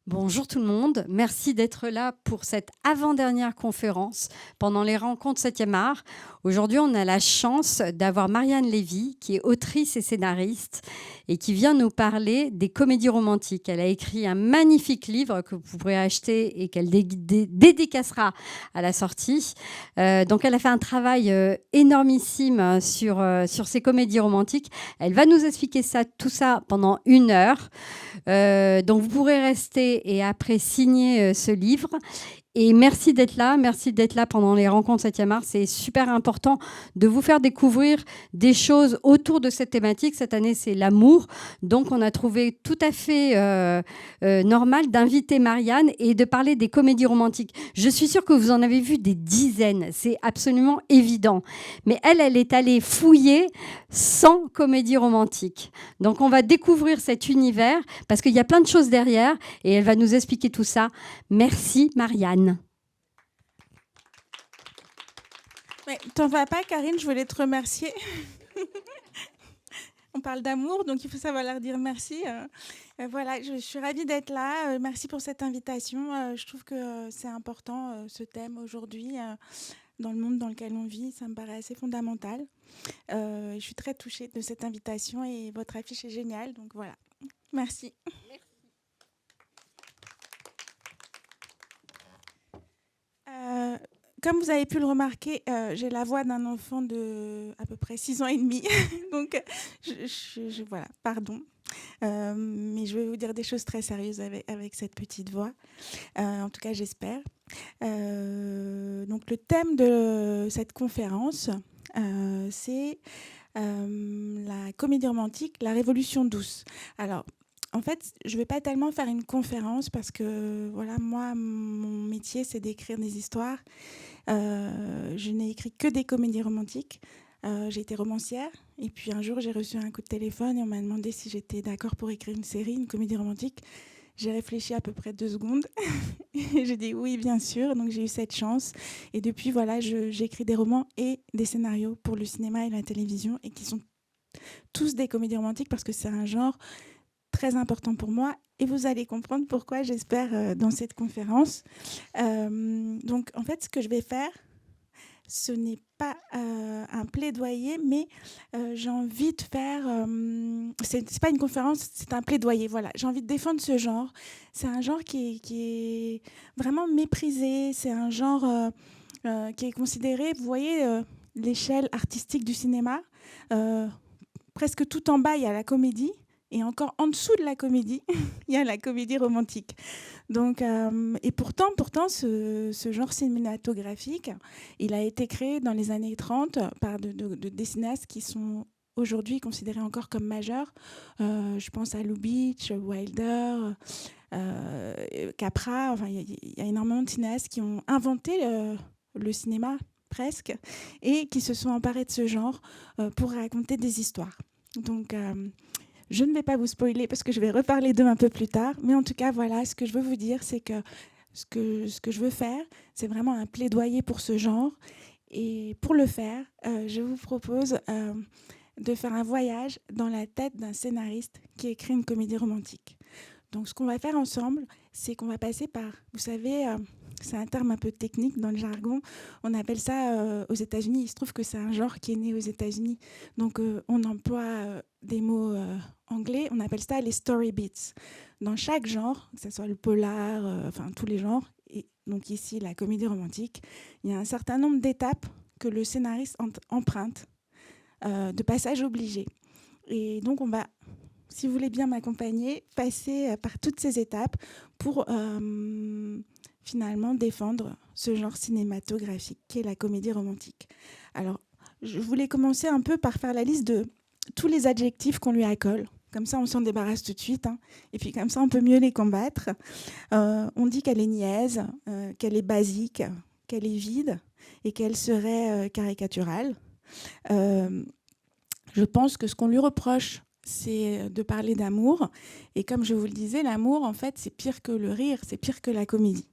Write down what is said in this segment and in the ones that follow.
Bonjour tout le monde, merci d'être là pour cette avant-dernière conférence pendant les rencontres 7e art. Aujourd'hui, on a la chance d'avoir Marianne Lévy, qui est autrice et scénariste et qui vient nous parler des comédies romantiques. Elle a écrit un magnifique livre que vous pourrez acheter et qu'elle dédicacera à la sortie. Donc elle a fait un travail énormissime sur ces comédies romantiques. Elle va nous expliquer tout ça pendant 1 heure. Donc vous pourrez rester et après signer ce livre. Et merci d'être là pendant les rencontres 7e art. C'est super important de vous faire découvrir des choses autour de cette thématique. Cette année, c'est l'amour. Donc, on a trouvé tout à fait normal d'inviter Marianne et de parler des comédies romantiques. Je suis sûre que vous en avez vu des dizaines. C'est absolument évident. Mais elle est allée fouiller 100 comédies romantiques. Donc, on va découvrir cet univers parce qu'il y a plein de choses derrière et elle va nous expliquer tout ça. Merci, Marianne. Ouais, t'en vas pas, Karine, je voulais te remercier. On parle d'amour, donc il faut savoir leur dire merci. Voilà, je suis ravie d'être là. Merci pour cette invitation. Je trouve que c'est important, ce thème aujourd'hui, dans le monde dans lequel on vit. Ça me paraît assez fondamental. Je suis très touchée de cette invitation et votre affiche est géniale. Donc voilà, merci. Comme vous avez pu le remarquer, j'ai la voix d'un enfant de à peu près 6 ans et demi. Donc, voilà, pardon. Mais je vais vous dire des choses très sérieuses avec cette petite voix. En tout cas, j'espère. Donc, le thème de cette conférence, c'est la comédie romantique, la révolution douce. Alors, en fait, je ne vais pas tellement faire une conférence parce que, voilà, moi, mon métier, c'est d'écrire des histoires. Je n'ai écrit que des comédies romantiques. J'ai été romancière et puis un jour j'ai reçu un coup de téléphone et on m'a demandé si j'étais d'accord pour écrire une série, une comédie romantique. J'ai réfléchi à peu près 2 secondes et j'ai dit oui, bien sûr. Donc j'ai eu cette chance et depuis voilà, j'écris des romans et des scénarios pour le cinéma et la télévision et qui sont tous des comédies romantiques parce que c'est un genre très important pour moi et vous allez comprendre pourquoi, j'espère, dans cette conférence. Donc en fait, ce que je vais faire, ce n'est pas un plaidoyer, mais j'ai envie de faire... c'est pas une conférence, c'est un plaidoyer. Voilà, j'ai envie de défendre ce genre. C'est un genre qui est vraiment méprisé. C'est un genre qui est considéré, vous voyez, l'échelle artistique du cinéma. Presque tout en bas, il y a la comédie. Et encore en dessous de la comédie, il y a la comédie romantique. Donc, et pourtant ce genre cinématographique, il a été créé dans les années 30 par des cinéastes qui sont aujourd'hui considérés encore comme majeurs. Je pense à Lubitsch, Wilder, Capra. Enfin, il y a énormément de cinéastes qui ont inventé le cinéma presque et qui se sont emparés de ce genre pour raconter des histoires. Donc, je ne vais pas vous spoiler parce que je vais reparler d'eux un peu plus tard. Mais en tout cas, voilà, ce que je veux vous dire, c'est que ce que je veux faire, c'est vraiment un plaidoyer pour ce genre. Et pour le faire, je vous propose de faire un voyage dans la tête d'un scénariste qui écrit une comédie romantique. Donc, ce qu'on va faire ensemble, c'est qu'on va passer par, vous savez, c'est un terme un peu technique dans le jargon, on appelle ça aux États-Unis. Il se trouve que c'est un genre qui est né aux États-Unis. Donc, on emploie des mots anglais, on appelle ça les story beats. Dans chaque genre, que ce soit le polar, enfin tous les genres, et donc ici la comédie romantique, il y a un certain nombre d'étapes que le scénariste emprunte, de passages obligés. Et donc, on va, si vous voulez bien m'accompagner, passer par toutes ces étapes pour finalement défendre ce genre cinématographique qu'est la comédie romantique. Alors, je voulais commencer un peu par faire la liste de tous les adjectifs qu'on lui accole. Comme ça, on s'en débarrasse tout de suite. Hein. Et puis, comme ça, on peut mieux les combattre. On dit qu'elle est niaise, qu'elle est basique, qu'elle est vide et qu'elle serait caricaturale. Je pense que ce qu'on lui reproche, c'est de parler d'amour. Et comme je vous le disais, l'amour, en fait, c'est pire que le rire, c'est pire que la comédie.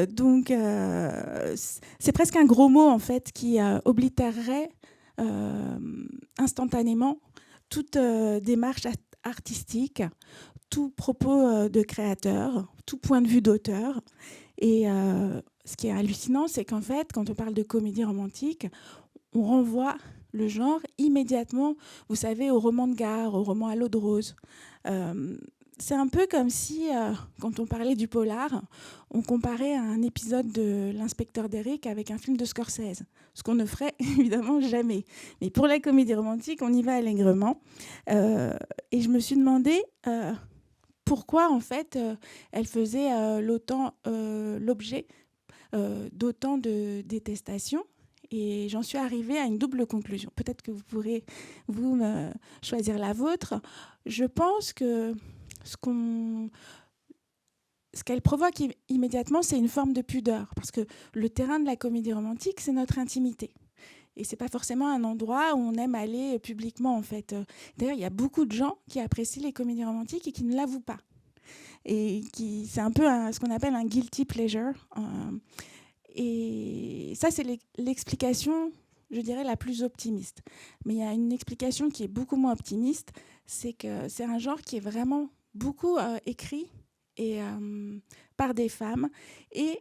Donc, c'est presque un gros mot, en fait, qui oblitérerait instantanément toute démarche artistique, tout propos de créateur, tout point de vue d'auteur. Et ce qui est hallucinant, c'est qu'en fait, quand on parle de comédie romantique, on renvoie le genre immédiatement, vous savez, au roman de gare, au roman à l'eau de rose. C'est un peu comme si, quand on parlait du polar, on comparait à un épisode de l'Inspecteur Derrick avec un film de Scorsese, ce qu'on ne ferait évidemment jamais. Mais pour la comédie romantique, on y va allègrement. Et je me suis demandé pourquoi, en fait, elle faisait l'objet d'autant de détestation. Et j'en suis arrivée à une double conclusion. Peut-être que vous pourrez, vous, choisir la vôtre. Je pense que ce qu'elle provoque immédiatement, c'est une forme de pudeur. Parce que le terrain de la comédie romantique, c'est notre intimité. Et ce n'est pas forcément un endroit où on aime aller publiquement, en fait. D'ailleurs, il y a beaucoup de gens qui apprécient les comédies romantiques et qui ne l'avouent pas. Et c'est un peu ce qu'on appelle un guilty pleasure. Et ça, c'est l'explication, je dirais, la plus optimiste. Mais il y a une explication qui est beaucoup moins optimiste, c'est que c'est un genre qui est vraiment beaucoup écrit et, par des femmes. Et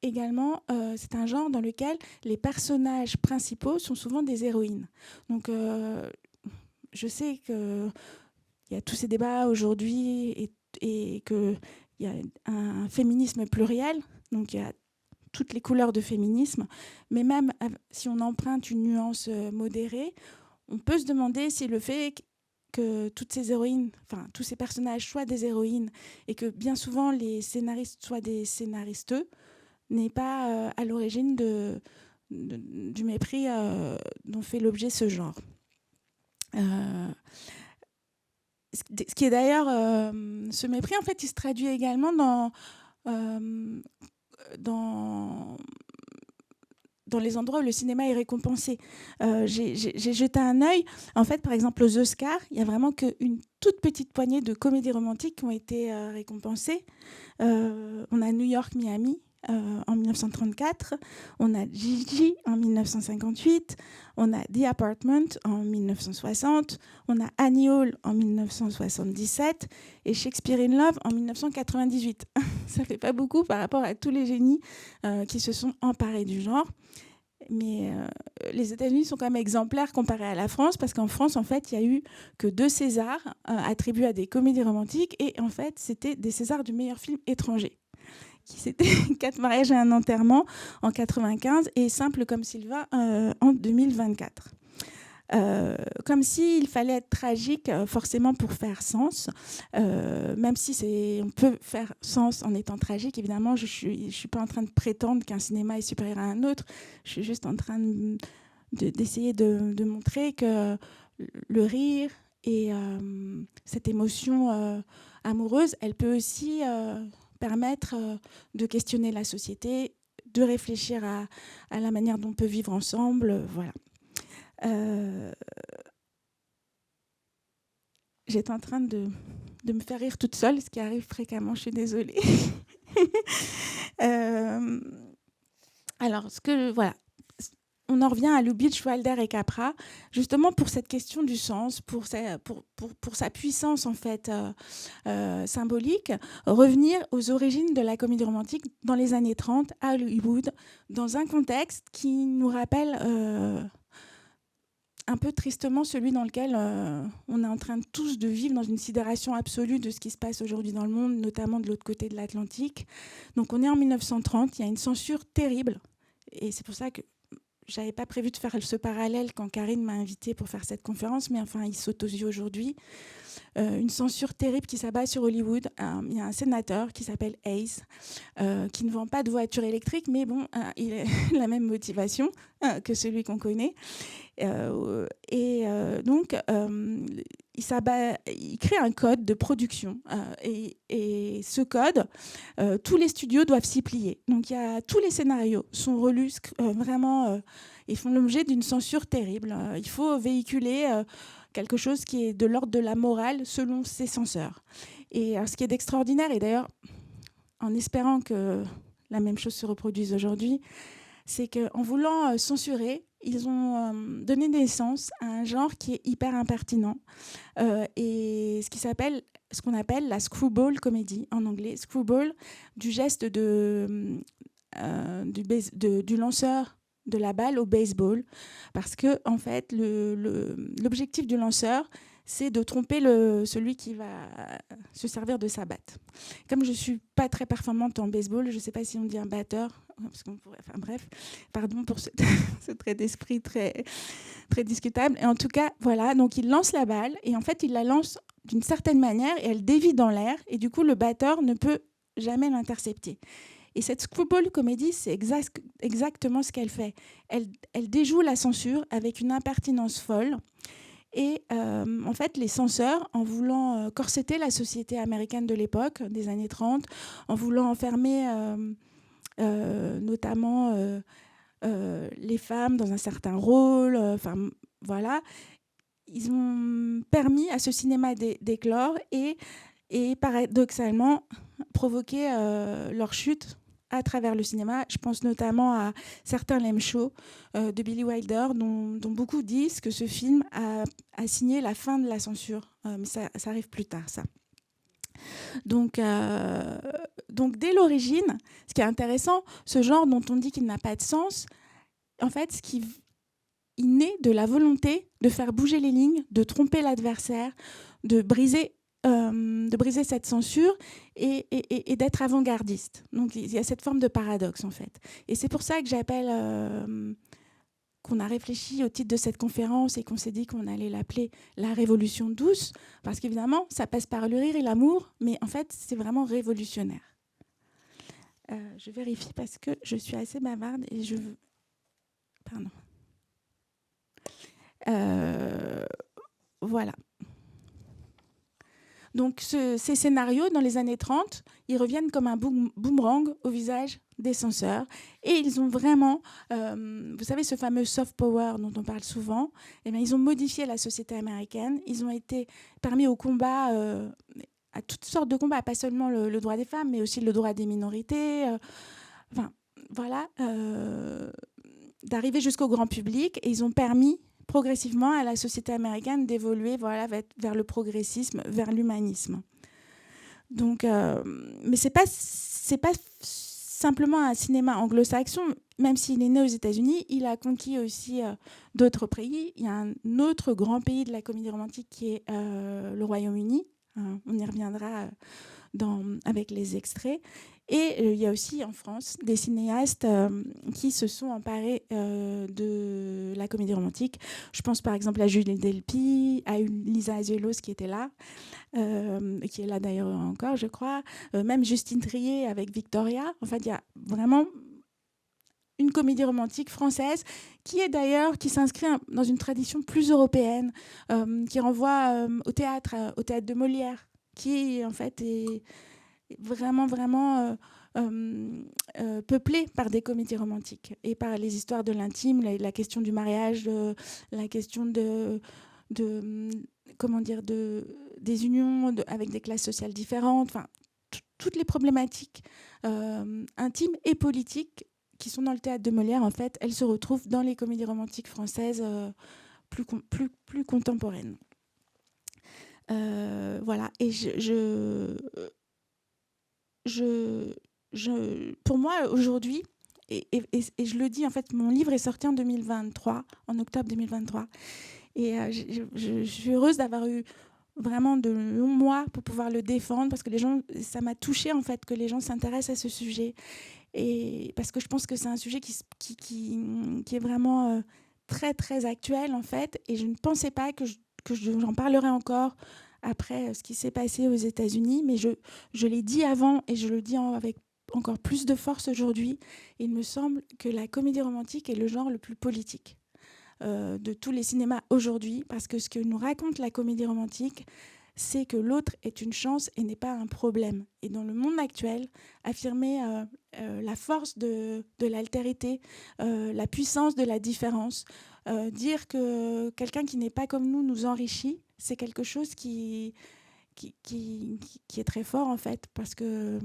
également, c'est un genre dans lequel les personnages principaux sont souvent des héroïnes. Donc, je sais qu'il y a tous ces débats aujourd'hui et qu'il y a un féminisme pluriel. Donc, il y a toutes les couleurs de féminisme, mais même si on emprunte une nuance modérée, on peut se demander si le fait que toutes ces héroïnes, enfin tous ces personnages soient des héroïnes et que bien souvent les scénaristes soient des scénaristes, n'est pas à l'origine du mépris dont fait l'objet ce genre. Ce qui est d'ailleurs, ce mépris, en fait, il se traduit également dans les endroits où le cinéma est récompensé. J'ai jeté un œil. En fait, par exemple, aux Oscars, il n'y a vraiment qu'une toute petite poignée de comédies romantiques qui ont été récompensées. On a New York, Miami en 1934, on a Gigi en 1958, on a The Apartment en 1960, on a Annie Hall en 1977 et Shakespeare in Love en 1998. Ça fait pas beaucoup par rapport à tous les génies qui se sont emparés du genre. Mais les États-Unis sont quand même exemplaires comparés à la France, parce qu'en France, en fait, il n'y a eu que 2 Césars attribués à des comédies romantiques, et en fait, c'était des Césars du meilleur film étranger. C'était 4 mariages et un enterrement en 1995 et Simple comme Sylvain en 2024. Comme s'il fallait être tragique forcément pour faire sens, même si on peut faire sens en étant tragique. Évidemment, je suis pas en train de prétendre qu'un cinéma est supérieur à un autre. Je suis juste en train d'essayer de montrer que le rire et cette émotion amoureuse, elle peut aussi permettre de questionner la société, de réfléchir à la manière dont on peut vivre ensemble. Voilà. J'étais en train de me faire rire toute seule, ce qui arrive fréquemment, je suis désolée. Alors, voilà. On en revient à Lubitsch, Wilder et Capra, justement pour cette question du sens, pour sa puissance en fait symbolique, revenir aux origines de la comédie romantique dans les années 30 à Hollywood, dans un contexte qui nous rappelle un peu tristement celui dans lequel on est en train tous de vivre, dans une sidération absolue de ce qui se passe aujourd'hui dans le monde, notamment de l'autre côté de l'Atlantique. Donc on est en 1930, il y a une censure terrible, et c'est pour ça que j'avais pas prévu de faire ce parallèle quand Karine m'a invitée pour faire cette conférence, mais enfin, il saute aux yeux aujourd'hui. Une censure terrible qui s'abat sur Hollywood. Il y a un sénateur qui s'appelle Hayes, qui ne vend pas de voiture électrique, mais bon, il a la même motivation que celui qu'on connaît. Donc, il crée un code de production. Et ce code, tous les studios doivent s'y plier. Donc, tous les scénarios sont relus vraiment et font l'objet d'une censure terrible. Il faut véhiculer quelque chose qui est de l'ordre de la morale selon ses censeurs. Et ce qui est d'extraordinaire, et d'ailleurs, en espérant que la même chose se reproduise aujourd'hui, c'est qu'en voulant censurer, ils ont donné naissance à un genre qui est hyper impertinent et ce qui s'appelle ce qu'on appelle la screwball comédie en anglais. Screwball, du geste du lanceur de la balle au baseball, parce que en fait l'objectif du lanceur, c'est de tromper celui qui va se servir de sa batte. Comme je suis pas très performante en baseball, je sais pas si on dit un batteur, parce qu'on pourrait, enfin bref, pardon pour ce, ce trait d'esprit très très discutable. Et en tout cas, voilà, donc il lance la balle et en fait il la lance d'une certaine manière et elle dévie dans l'air et du coup le batteur ne peut jamais l'intercepter. Et cette screwball comédie, c'est exactement ce qu'elle fait. Elle déjoue la censure avec une impertinence folle. Et en fait, les censeurs, en voulant corseter la société américaine de l'époque, des années 30, en voulant enfermer notamment les femmes dans un certain rôle, voilà, ils ont permis à ce cinéma d'éclore et paradoxalement provoquer leur chute à travers le cinéma. Je pense notamment à certains Lame Show de Billy Wilder, dont beaucoup disent que ce film a signé la fin de la censure. Mais ça arrive plus tard, ça. Donc dès l'origine, ce qui est intéressant, ce genre dont on dit qu'il n'a pas de sens, en fait, il naît de la volonté de faire bouger les lignes, de tromper l'adversaire, de briser cette censure et d'être avant-gardiste. Donc il y a cette forme de paradoxe en fait. Et c'est pour ça que j'appelle, qu'on a réfléchi au titre de cette conférence et qu'on s'est dit qu'on allait l'appeler la révolution douce, parce qu'évidemment ça passe par le rire et l'amour, mais en fait c'est vraiment révolutionnaire. Je vérifie parce que je suis assez bavarde et je veux... Pardon. Voilà. Donc ces scénarios, dans les années 30, ils reviennent comme un boomerang au visage des censeurs. Et ils ont vraiment, vous savez, ce fameux soft power dont on parle souvent, eh bien, ils ont modifié la société américaine. Ils ont été permis au combat, à toutes sortes de combats, pas seulement le droit des femmes, mais aussi le droit des minorités. Enfin, voilà, d'arriver jusqu'au grand public. Et ils ont permis progressivement à la société américaine d'évoluer, voilà, vers le progressisme, vers l'humanisme. Donc, mais c'est pas simplement un cinéma anglo-saxon, même s'il est né aux États-Unis, il a conquis aussi d'autres pays. Il y a un autre grand pays de la comédie romantique qui est le Royaume-Uni. On y reviendra avec les extraits. Et il y a aussi en France des cinéastes qui se sont emparés de la comédie romantique. Je pense par exemple à Julie Delpy, à Lisa Azuelos qui était là, qui est là d'ailleurs encore, je crois. Même Justine Triet avec Victoria. En fait, il y a vraiment une comédie romantique française qui est d'ailleurs, qui s'inscrit dans une tradition plus européenne, qui renvoie au théâtre de Molière, qui en fait est vraiment peuplée par des comédies romantiques et par les histoires de l'intime, la question du mariage, la question comment dire, des unions avec des classes sociales différentes, enfin toutes les problématiques intimes et politiques qui sont dans le théâtre de Molière, en fait, elles se retrouvent dans les comédies romantiques françaises plus contemporaines. Voilà, et pour moi, aujourd'hui, et je le dis, en fait, mon livre est sorti en 2023, en octobre 2023. Et je suis heureuse d'avoir eu vraiment de longs mois pour pouvoir le défendre, parce que ça m'a touchée, en fait, que les gens s'intéressent à ce sujet. Et parce que je pense que c'est un sujet qui est vraiment très, très actuel, en fait. Et je ne pensais pas que j'en parlerais encore après ce qui s'est passé aux États-Unis, mais je l'ai dit avant et je le dis avec encore plus de force aujourd'hui. Il me semble que la comédie romantique est le genre le plus politique de tous les cinémas aujourd'hui, parce que ce que nous raconte la comédie romantique, c'est que l'autre est une chance et n'est pas un problème. Et dans le monde actuel, affirmer la force de l'altérité, la puissance de la différence, dire que quelqu'un qui n'est pas comme nous enrichit, c'est quelque chose qui est très fort en fait, parce que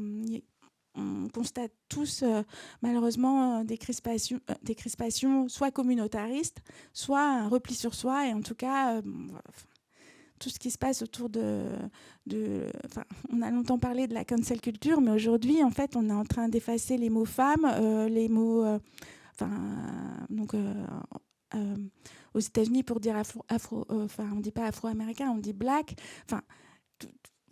on constate tous malheureusement des crispations soit communautaristes, soit un repli sur soi, et en tout cas tout ce qui se passe autour on a longtemps parlé de la cancel culture, mais aujourd'hui, en fait, on est en train d'effacer les mots femmes, les mots... aux États-Unis, pour dire on ne dit pas afro-américain, on dit black.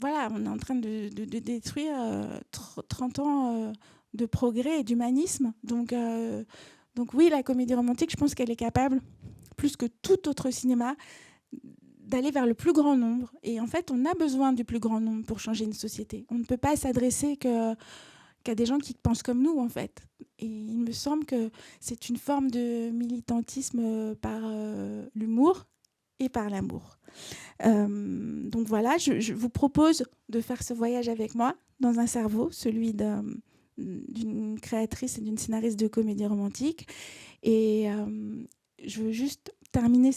Voilà, on est en train de détruire 30 ans de progrès et d'humanisme. Donc oui, la comédie romantique, je pense qu'elle est capable, plus que tout autre cinéma, d'aller vers le plus grand nombre. Et en fait, on a besoin du plus grand nombre pour changer une société. On ne peut pas s'adresser qu'à des gens qui pensent comme nous, en fait. Et il me semble que c'est une forme de militantisme par l'humour et par l'amour. Donc voilà, je vous propose de faire ce voyage avec moi dans un cerveau, celui d'une créatrice et d'une scénariste de comédie romantique. Et je veux juste terminer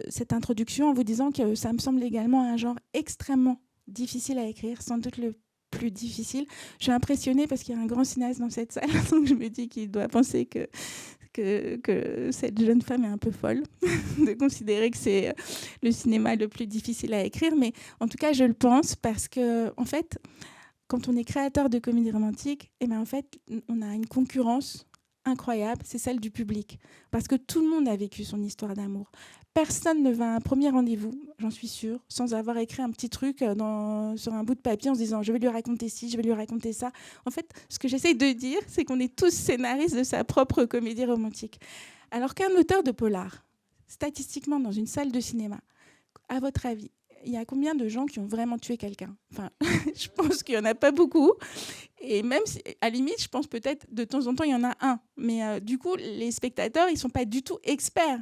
cette introduction en vous disant que ça me semble également un genre extrêmement difficile à écrire, sans doute le plus difficile. Je suis impressionnée parce qu'il y a un grand cinéaste dans cette salle, donc je me dis qu'il doit penser que cette jeune femme est un peu folle de considérer que c'est le cinéma le plus difficile à écrire. Mais en tout cas, je le pense parce que, en fait, quand on est créateur de comédie romantique, en fait, on a une concurrence incroyable, c'est celle du public. Parce que tout le monde a vécu son histoire d'amour. Personne ne va à un premier rendez-vous, j'en suis sûre, sans avoir écrit un petit truc sur un bout de papier en se disant « je vais lui raconter ci, je vais lui raconter ça ». En fait, ce que j'essaye de dire, c'est qu'on est tous scénaristes de sa propre comédie romantique. Alors qu'un auteur de polar, statistiquement dans une salle de cinéma, à votre avis, il y a combien de gens qui ont vraiment tué quelqu'un ? Je pense qu'il n'y en a pas beaucoup. Et même, à la limite, je pense peut-être de temps en temps, il y en a un. Mais du coup, les spectateurs, ils ne sont pas du tout experts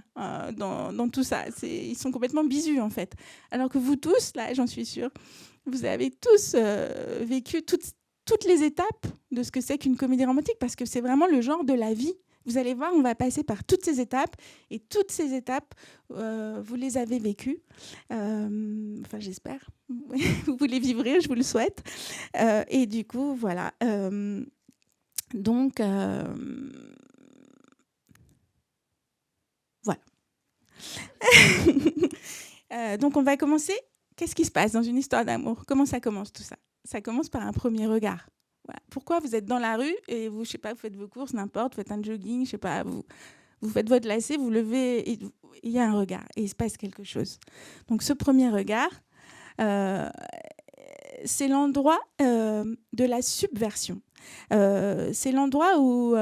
dans tout ça. Ils sont complètement bisus, en fait. Alors que vous tous, là, j'en suis sûre, vous avez tous vécu toutes les étapes de ce que c'est qu'une comédie romantique, parce que c'est vraiment le genre de la vie. Vous allez voir, on va passer par toutes ces étapes. Et toutes ces étapes, vous les avez vécues. J'espère. Vous les vivrez, je vous le souhaite. Et du coup, voilà. Voilà. Donc, on va commencer. Qu'est-ce qui se passe dans une histoire d'amour ? Comment ça commence tout ça ? Ça commence par un premier regard. Voilà. Pourquoi vous êtes dans la rue et vous, je sais pas, vous faites vos courses, n'importe, vous faites un jogging, je sais pas, vous faites votre lacet, vous levez, et il y a un regard et il se passe quelque chose. Donc ce premier regard, c'est l'endroit de la subversion. C'est l'endroit où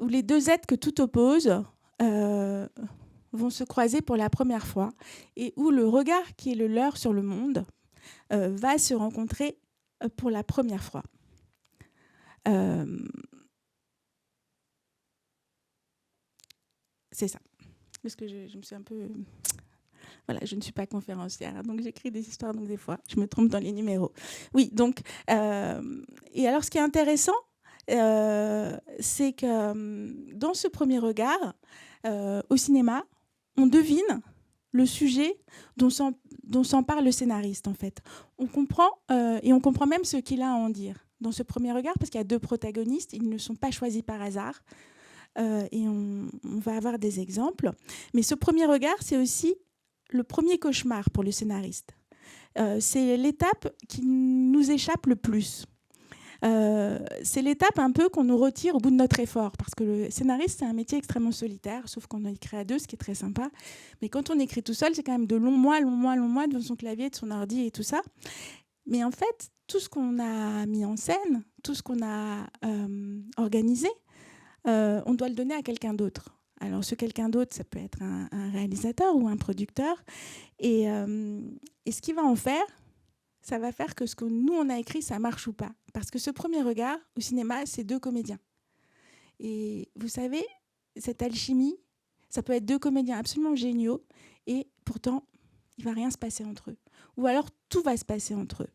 les deux êtres que tout oppose vont se croiser pour la première fois et où le regard qui est le leur sur le monde va se rencontrer pour la première fois. C'est ça. Parce que je me suis un peu... Voilà, je ne suis pas conférencière, donc j'écris des histoires, donc des fois, je me trompe dans les numéros. Oui, donc... et alors, ce qui est intéressant, c'est que dans ce premier regard, au cinéma, on devine le sujet dont s'empare le scénariste, en fait. On comprend, et on comprend même ce qu'il a à en dire dans ce premier regard, parce qu'il y a deux protagonistes, ils ne sont pas choisis par hasard, et on va avoir des exemples. Mais ce premier regard, c'est aussi le premier cauchemar pour le scénariste. C'est l'étape qui nous échappe le plus. C'est l'étape un peu qu'on nous retire au bout de notre effort, parce que le scénariste, c'est un métier extrêmement solitaire, sauf qu'on écrit à deux, ce qui est très sympa. Mais quand on écrit tout seul, c'est quand même de longs mois devant son clavier, de son ordi et tout ça. Mais en fait, tout ce qu'on a mis en scène, tout ce qu'on a organisé, on doit le donner à quelqu'un d'autre. Alors, ce quelqu'un d'autre, ça peut être un réalisateur ou un producteur. Et ce qu'il va en faire, ça va faire que ce que nous, on a écrit, ça marche ou pas. Parce que ce premier regard, au cinéma, c'est deux comédiens. Et vous savez, cette alchimie, ça peut être deux comédiens absolument géniaux, et pourtant, il ne va rien se passer entre eux. Ou alors, tout va se passer entre eux.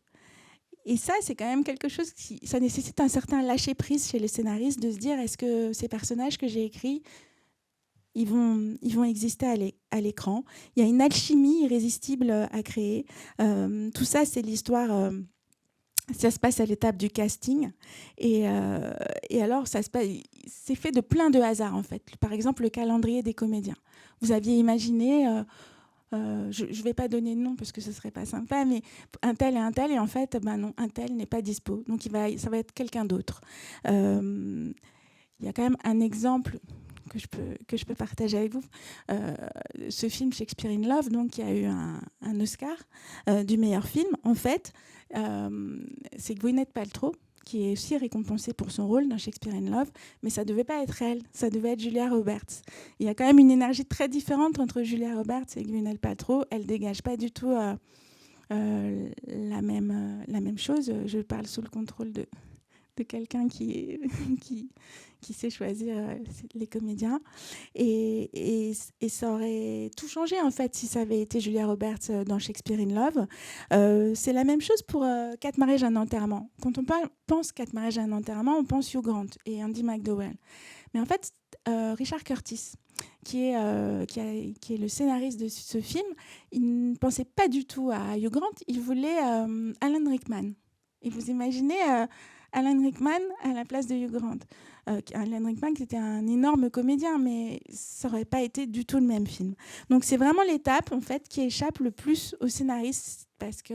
Et ça, c'est quand même quelque chose ça nécessite un certain lâcher-prise chez les scénaristes, de se dire, est-ce que ces personnages que j'ai écrits, ils vont exister à l'écran. Il y a une alchimie irrésistible à créer. Tout ça, c'est l'histoire... ça se passe à l'étape du casting. Et alors, c'est fait de plein de hasards, en fait. Par exemple, le calendrier des comédiens. Vous aviez imaginé je ne vais pas donner de nom parce que ce ne serait pas sympa, mais un tel, et en fait, non, un tel n'est pas dispo. Donc, ça va être quelqu'un d'autre. Il y a quand même un exemple que je peux partager avec vous. Ce film Shakespeare in Love, donc, qui a eu un Oscar du meilleur film, en fait, c'est Gwyneth Paltrow qui est aussi récompensée pour son rôle dans Shakespeare in Love, mais ça ne devait pas être elle, ça devait être Julia Roberts. Il y a quand même une énergie très différente entre Julia Roberts et Gwyneth Paltrow. Elle ne dégage pas du tout la même chose. Je parle sous le contrôle de quelqu'un qui sait choisir les comédiens. Et ça aurait tout changé, en fait, si ça avait été Julia Roberts dans Shakespeare in Love. C'est la même chose pour 4 mariages et un enterrement. Quand on pense 4 mariages et un enterrement, on pense Hugh Grant et Andy McDowell. Mais en fait, Richard Curtis, qui est le scénariste de ce film, il ne pensait pas du tout à Hugh Grant, il voulait Alan Rickman. Et vous imaginez Alan Rickman à la place de Hugh Grant. Alan Rickman, qui était un énorme comédien, mais ça n'aurait pas été du tout le même film. Donc c'est vraiment l'étape, en fait, qui échappe le plus au scénariste, parce que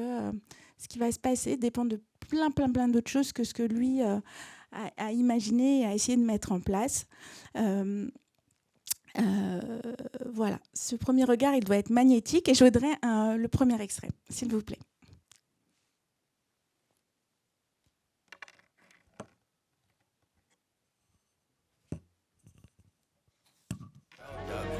ce qui va se passer dépend de plein d'autres choses que ce que lui a imaginé et a essayé de mettre en place. Voilà, ce premier regard, il doit être magnétique, et je voudrais le premier extrait, s'il vous plaît.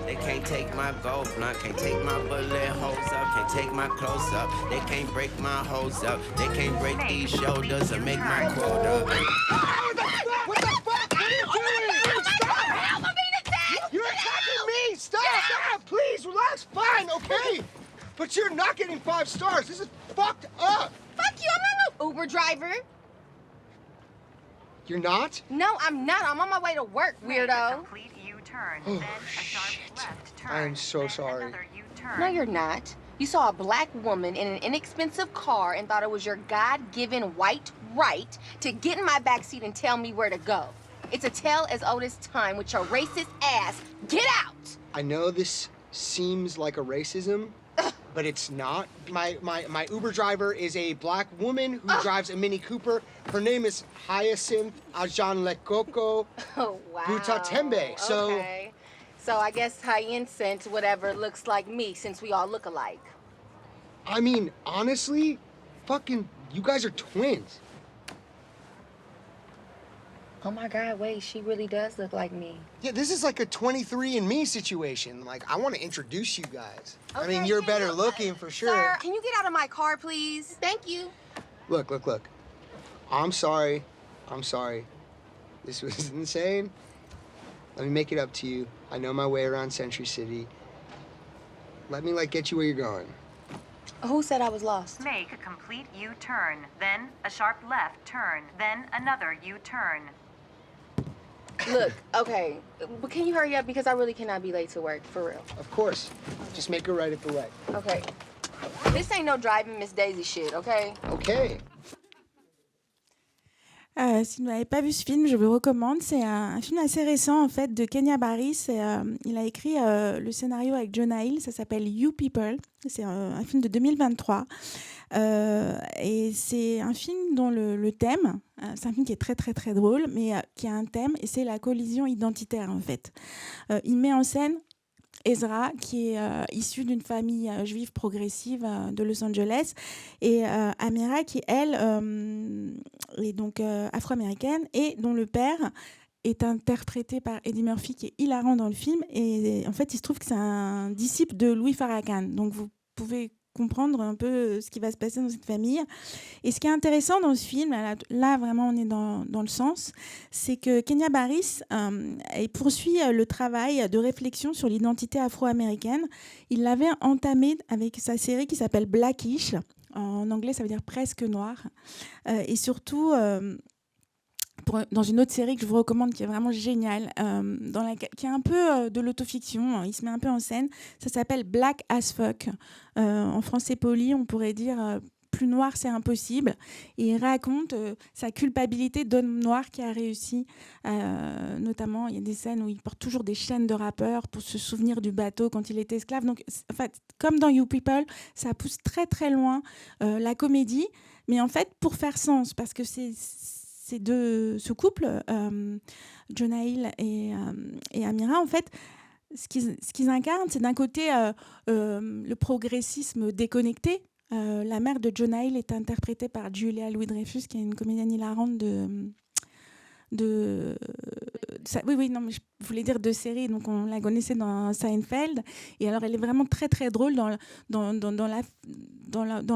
They can't take my gold blunt, can't take my bullet holes up, can't take my clothes up. They can't break my hose up, they can't break these shoulders or make my quota. What the fuck? What are you doing? Stop! You're attacking me! Stop! Stop! Please, relax. Fine, okay? But you're not getting 5 stars. This is fucked up. Fuck you, I'm not no Uber driver. You're not? No, I'm not. I'm on my way to work, weirdo. Complete U-turn, Oh, then a sharp shit. left turn. I am so then sorry. Another U-turn. No, you're not. You saw a black woman in an inexpensive car and thought it was your God-given white right to get in my backseat and tell me where to go. It's a tale as old as time with your racist ass. Get out! I know this seems like a racism, but it's not. My Uber driver is a black woman who drives a Mini Cooper. Her name is Hyacinth Ajanlekoko Oh, wow. Butatembe. So, Okay. So I guess Hyacinth, whatever, looks like me since we all look alike. I mean, honestly, fucking, you guys are twins. Oh my God, wait, she really does look like me. Yeah, this is like a 23andMe situation. Like, I want to introduce you guys. I mean, Okay, you're can better you- looking for sure. Sir, can you get out of my car, please? Thank you. Look. I'm sorry. This was insane. Let me make it up to you. I know my way around Century City. Let me, get you where you're going. Who said I was lost? Make a complete U-turn, then a sharp left turn, then another U-turn. Look, okay, but can you hurry up because I really cannot be late to work, for real. Of course. Just make a right at the light. Okay. This ain't no driving Miss Daisy shit, okay? Okay. Si vous n'avez pas vu ce film, je vous le recommande. C'est un film assez récent, en fait, de Kenya Barris. Il a écrit le scénario avec Jonah Hill. Ça s'appelle You People. C'est un film de 2023. Et c'est un film dont le thème, c'est un film qui est très très très drôle, mais qui a un thème, et c'est la collision identitaire, en fait. Il met en scène Ezra, qui est issue d'une famille juive progressive de Los Angeles, et Amira, qui, elle, est donc afro-américaine, et dont le père est interprété par Eddie Murphy, qui est hilarant dans le film. Et en fait, il se trouve que c'est un disciple de Louis Farrakhan. Donc, vous pouvez comprendre un peu ce qui va se passer dans cette famille. Et ce qui est intéressant dans ce film, là vraiment on est dans le sens, c'est que Kenya Barris elle poursuit le travail de réflexion sur l'identité afro-américaine. Il l'avait entamé avec sa série qui s'appelle Blackish. En anglais, ça veut dire presque noir. Et surtout... dans une autre série que je vous recommande, qui est vraiment géniale, qui est un peu de l'autofiction, il se met un peu en scène, ça s'appelle Black as Fuck. En français poli, on pourrait dire plus noir, c'est impossible. Et il raconte sa culpabilité d'homme noir qui a réussi. Notamment, il y a des scènes où il porte toujours des chaînes de rappeur pour se souvenir du bateau quand il était esclave. Donc, en fait, comme dans You People, ça pousse très très loin la comédie. Mais en fait, pour faire sens, parce que ce couple, Jonah Hill et Amira, en fait, ce qu'ils incarnent, c'est d'un côté le progressisme déconnecté. La mère de Jonah Hill est interprétée par Julia Louis-Dreyfus, qui est une comédienne hilarante oui, non, mais je voulais dire de série, donc on la connaissait dans Seinfeld. Et alors, elle est vraiment très, très drôle dans le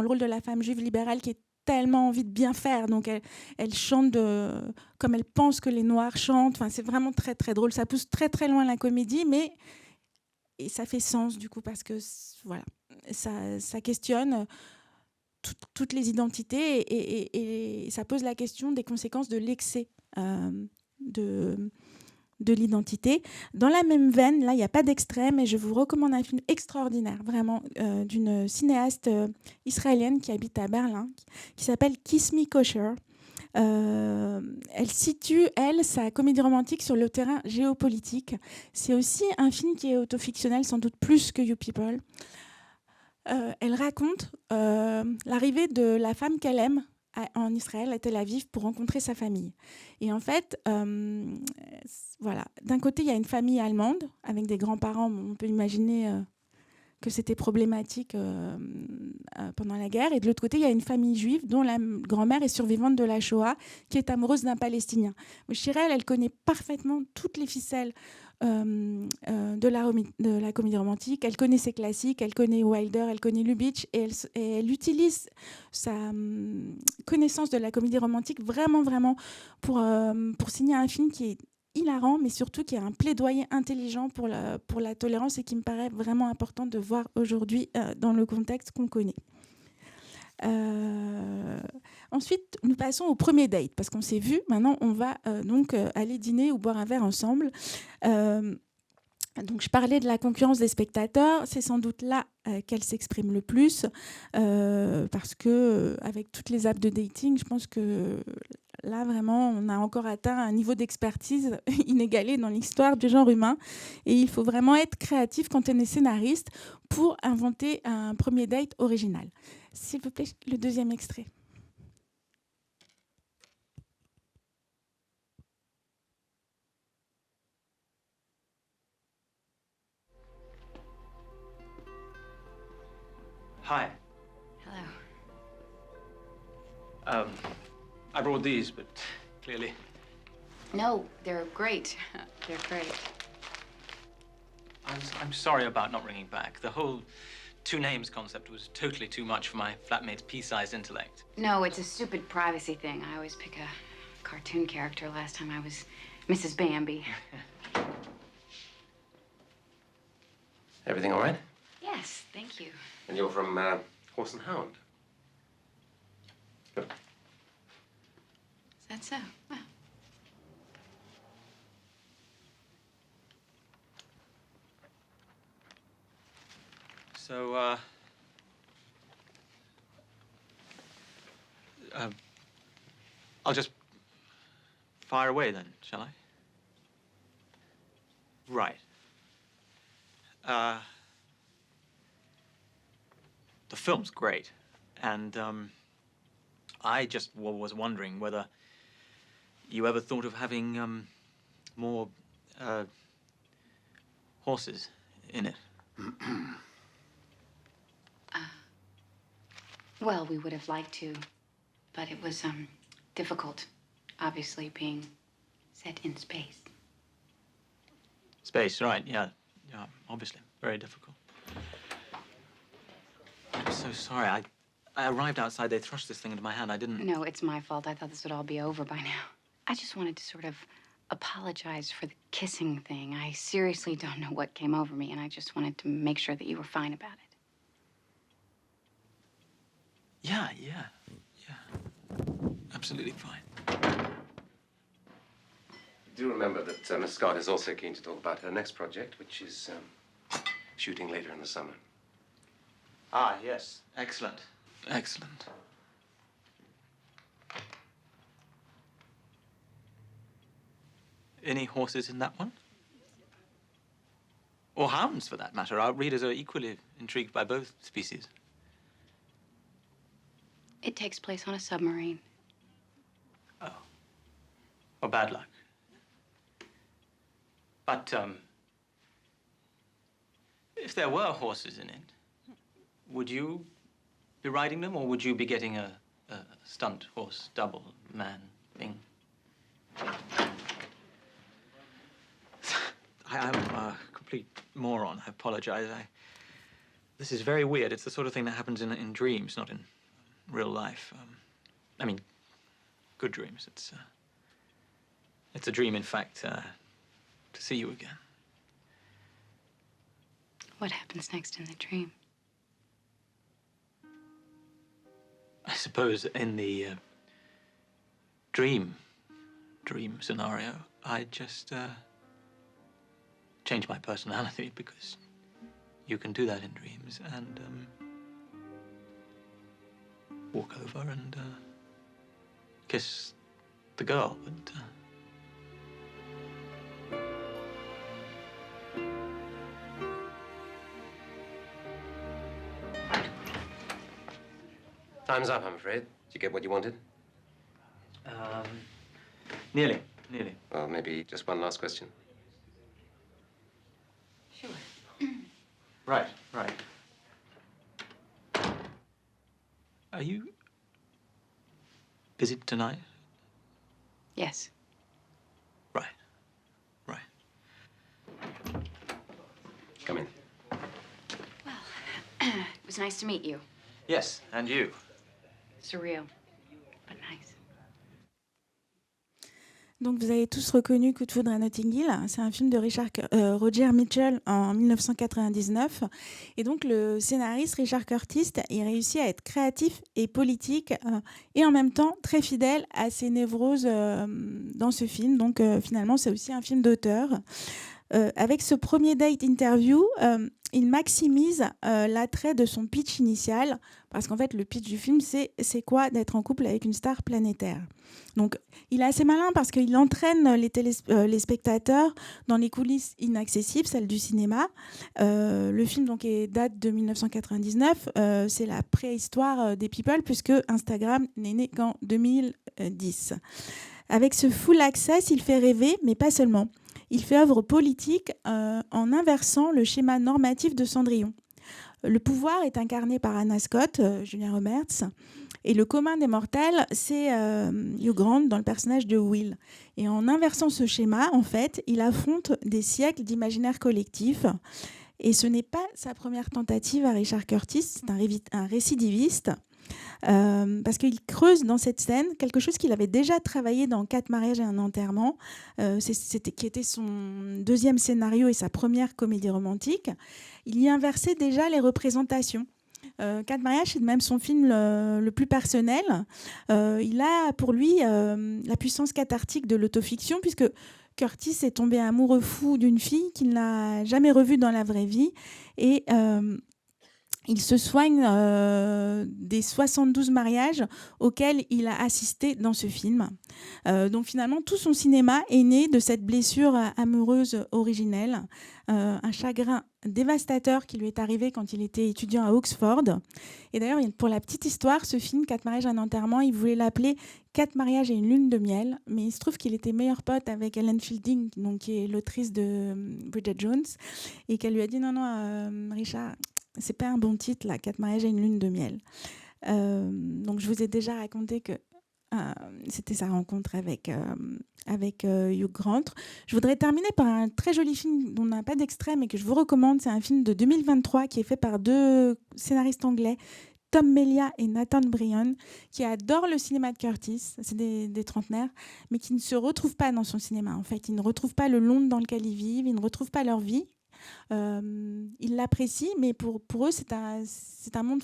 rôle de la femme juive libérale qui est tellement envie de bien faire. Donc, elle chante comme elle pense que les Noirs chantent. Enfin, c'est vraiment très, très drôle. Ça pousse très, très loin la comédie, et ça fait sens, du coup, parce que voilà, ça questionne toutes les identités et ça pose la question des conséquences de l'excès de l'identité. Dans la même veine, là, il n'y a pas d'extrait, mais je vous recommande un film extraordinaire, vraiment, d'une cinéaste israélienne qui habite à Berlin, qui s'appelle Kiss Me Kosher. Elle situe, sa comédie romantique sur le terrain géopolitique. C'est aussi un film qui est autofictionnel, sans doute plus que You People. Elle raconte l'arrivée de la femme qu'elle aime en Israël, à Tel Aviv, pour rencontrer sa famille. Et en fait, voilà, d'un côté, il y a une famille allemande avec des grands-parents. On peut imaginer que c'était problématique pendant la guerre. Et de l'autre côté, il y a une famille juive dont la grand-mère est survivante de la Shoah, qui est amoureuse d'un Palestinien. Chirel, elle connaît parfaitement toutes les ficelles de la comédie romantique. Elle connaît ses classiques, elle connaît Wilder, elle connaît Lubitsch, et elle utilise sa connaissance de la comédie romantique vraiment pour signer un film qui est hilarant, mais surtout qui a un plaidoyer intelligent pour la tolérance et qui me paraît vraiment important de voir aujourd'hui dans le contexte qu'on connaît. Ensuite, nous passons au premier date, parce qu'on s'est vu. Maintenant, on va donc aller dîner ou boire un verre ensemble. Donc, je parlais de la concurrence des spectateurs. C'est sans doute là qu'elle s'exprime le plus, parce que avec toutes les apps de dating, je pense que là, vraiment, on a encore atteint un niveau d'expertise inégalé dans l'histoire du genre humain. Et il faut vraiment être créatif quand on est scénariste pour inventer un premier date original. S'il vous plaît, le deuxième extrait. Hi. Hello. I brought these, but clearly... No, they're great. They're great. I'm sorry about not ringing back. The whole two names concept was totally too much for my flatmate's pea-sized intellect. No, it's a stupid privacy thing. I always pick a cartoon character. Last time I was Mrs. Bambi. Everything all right? Yes, thank you. And you're from Horse and Hound? Good. Is that so? Well. So, I'll just fire away then, shall I? Right. The film's great, and I just was wondering whether you ever thought of having more horses in it. Well, we would have liked to, but it was difficult, obviously being set in space. Space, right, yeah, obviously, very difficult. I'm so sorry, I arrived outside, they thrust this thing into my hand, I didn't... No, it's my fault. I thought this would all be over by now. I just wanted to sort of apologize for the kissing thing. I seriously don't know what came over me, and I just wanted to make sure that you were fine about it. Yeah. Absolutely fine. Do remember that Miss Scott is also keen to talk about her next project, which is shooting later in the summer. Ah, yes, excellent. Excellent. Any horses in that one? Or hounds, for that matter. Our readers are equally intrigued by both species. It takes place on a submarine. Oh. Well, bad luck. But, if there were horses in it, would you be riding them, or would you be getting a stunt horse double man thing? I'm a complete moron. I apologize. This is very weird. It's the sort of thing that happens in dreams, not in real life. I mean, good dreams. It's a dream, in fact, to see you again. What happens next in the dream? I suppose in the dream scenario, I just change my personality, because you can do that in dreams, and walk over and kiss the girl, but Time's up, I'm afraid. Did you get what you wanted? Nearly. Well, maybe just one last question. Sure. Right. Are you busy tonight? Yes. Right. Come in. Well, it was nice to meet you. Yes, and you. Surreal, but nice. Donc vous avez tous reconnu Coup de foudre à Notting Hill. C'est un film de Roger Mitchell en 1999. Et donc le scénariste Richard Curtis, il réussit à être créatif et politique et en même temps très fidèle à ses névroses dans ce film. Donc finalement c'est aussi un film d'auteur. Avec ce premier date interview, il maximise l'attrait de son pitch initial, parce qu'en fait le pitch du film c'est quoi d'être en couple avec une star planétaire. Donc il est assez malin parce qu'il entraîne les spectateurs dans les coulisses inaccessibles, celles du cinéma. Le film donc date de 1999, c'est la préhistoire des people, puisque Instagram n'est né qu'en 2010. Avec ce full access, il fait rêver, mais pas seulement. Il fait œuvre politique en inversant le schéma normatif de Cendrillon. Le pouvoir est incarné par Anna Scott, Julia Roberts, et le commun des mortels, c'est Hugh Grant dans le personnage de Will. Et en inversant ce schéma, en fait, il affronte des siècles d'imaginaire collectif. Et ce n'est pas sa première tentative à Richard Curtis, c'est un récidiviste. Parce qu'il creuse dans cette scène quelque chose qu'il avait déjà travaillé dans 4 mariages et un enterrement, qui était son deuxième scénario et sa première comédie romantique. Il y inversait déjà les représentations. 4 mariages, c'est même son film le plus personnel. Il a pour lui la puissance cathartique de l'autofiction, puisque Curtis est tombé amoureux fou d'une fille qu'il n'a jamais revue dans la vraie vie, et il se soigne des 72 mariages auxquels il a assisté dans ce film. Donc finalement, tout son cinéma est né de cette blessure amoureuse originelle, un chagrin dévastateur qui lui est arrivé quand il était étudiant à Oxford. Et d'ailleurs, pour la petite histoire, ce film, 4 mariages et un enterrement, il voulait l'appeler 4 mariages et une lune de miel, mais il se trouve qu'il était meilleur pote avec Ellen Fielding, donc, qui est l'autrice de Bridget Jones, et qu'elle lui a dit non, Richard, c'est pas un bon titre, là, 4 mariages et une lune de miel. Donc je vous ai déjà raconté que c'était sa rencontre avec Hugh Grant. Je voudrais terminer par un très joli film dont on n'a pas d'extrait, mais que je vous recommande. C'est un film de 2023 qui est fait par 2 scénaristes anglais, Tom Melia et Nathan Bryon, qui adorent le cinéma de Curtis. C'est des trentenaires, mais qui ne se retrouvent pas dans son cinéma. En fait, ils ne retrouvent pas le Londres dans lequel ils vivent, ils ne retrouvent pas leur vie. Ils l'apprécient, mais pour eux, c'est un monde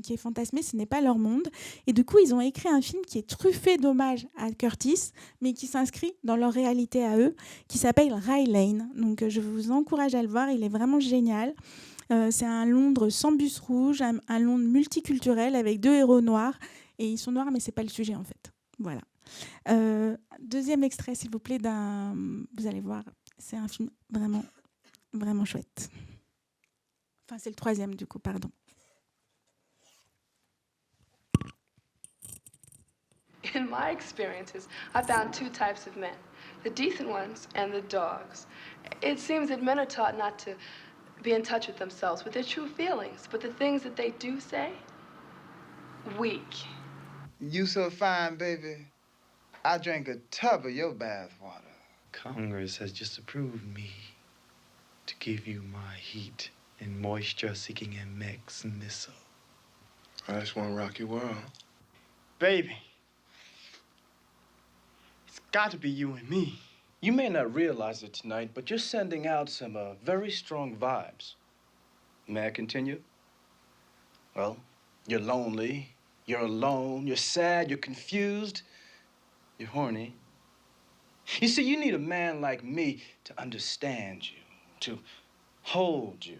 qui est fantasmé, ce n'est pas leur monde. Et du coup, ils ont écrit un film qui est truffé d'hommages à Curtis, mais qui s'inscrit dans leur réalité à eux, qui s'appelle Rye Lane. Donc, je vous encourage à le voir, il est vraiment génial. C'est un Londres sans bus rouge, un Londres multiculturel avec 2 héros noirs. Et ils sont noirs, mais c'est pas le sujet en fait. Voilà. Deuxième extrait, s'il vous plaît, vous allez voir, c'est un film vraiment, vraiment chouette. Enfin, c'est le troisième du coup, pardon. In my experiences, I found 2 types of men, the decent ones and the dogs. It seems that men are taught not to be in touch with themselves, with their true feelings, but the things that they do say, weak. You so fine, baby. I drank a tub of your bathwater. Congress has just approved me to give you my heat and moisture-seeking MX missile. I just want to rock your world. Baby, it's got to be you and me. You may not realize it tonight, but you're sending out some very strong vibes. May I continue? Well, you're lonely, you're alone, you're sad, you're confused, you're horny. You see, you need a man like me to understand you, to hold you,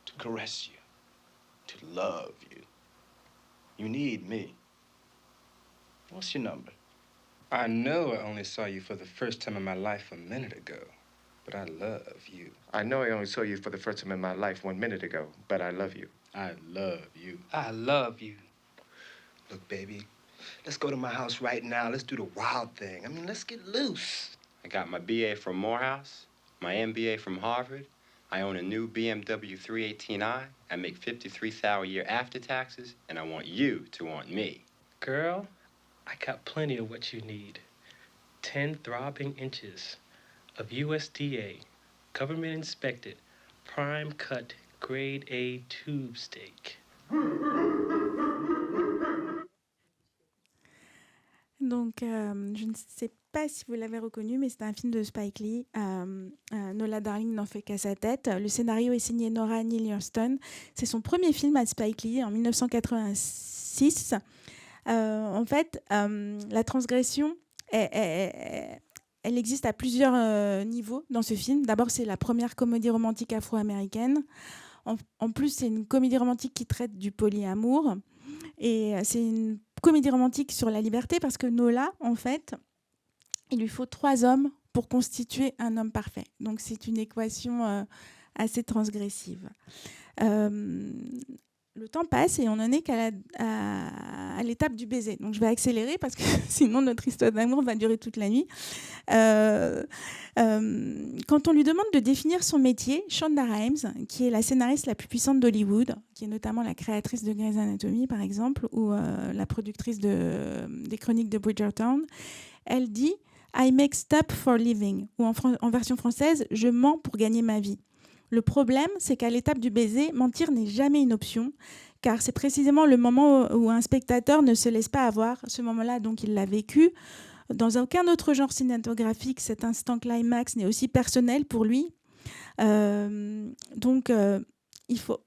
to caress you, to love you. You need me. What's your number? I know I only saw you for the first time in my life a minute ago, but I love you. I know I only saw you for the first time in my life 1 minute ago, but I love you. I love you. I love you. Look, baby, let's go to my house right now. Let's do the wild thing. I mean, let's get loose. I got my BA from Morehouse, my MBA from Harvard. I own a new BMW 318i. I make $53,000 a year after taxes, and I want you to want me. Girl, I got plenty of what you need. 10 throbbing inches of USDA, government inspected, prime cut, grade A tube steak. Donc, je ne sais pas si vous l'avez reconnu, mais c'est un film de Spike Lee. Nola Darling n'en fait qu'à sa tête. Le scénario est signé Nora Neale Hurston. C'est son premier film à Spike Lee en 1986. En fait, la transgression, elle existe à plusieurs niveaux dans ce film. D'abord, c'est la première comédie romantique afro-américaine. En plus, c'est une comédie romantique qui traite du polyamour. Et c'est une comédie romantique sur la liberté parce que Nola, en fait, il lui faut 3 hommes pour constituer un homme parfait. Donc, c'est une équation assez transgressive. Le temps passe et on n'en est qu'à l'étape du baiser. Donc, je vais accélérer parce que sinon, notre histoire d'amour va durer toute la nuit. Quand on lui demande de définir son métier, Shonda Rhimes, qui est la scénariste la plus puissante d'Hollywood, qui est notamment la créatrice de Grey's Anatomy, par exemple, ou la productrice des Chroniques de Bridgerton, elle dit « I make stop for living » ou en version française « Je mens pour gagner ma vie ». Le problème, c'est qu'à l'étape du baiser, mentir n'est jamais une option, car c'est précisément le moment où un spectateur ne se laisse pas avoir. Ce moment-là, donc, il l'a vécu. Dans aucun autre genre cinématographique, cet instant climax n'est aussi personnel pour lui. Donc, il faut...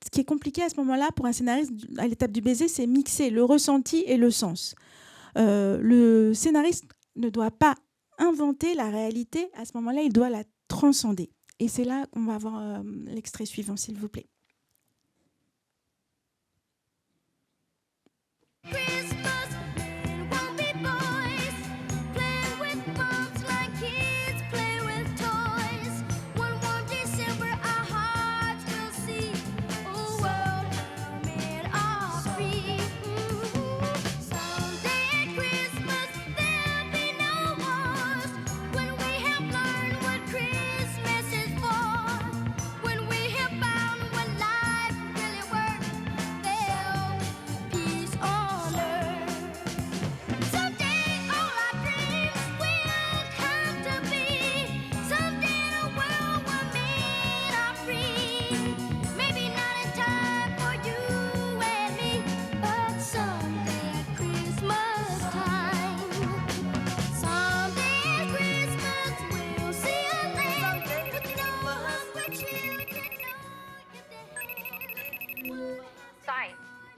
Ce qui est compliqué à ce moment-là, pour un scénariste, à l'étape du baiser, c'est mixer le ressenti et le sens. Le scénariste ne doit pas inventer la réalité. À ce moment-là, il doit la transcender. Et c'est là qu'on va avoir l'extrait suivant, s'il vous plaît.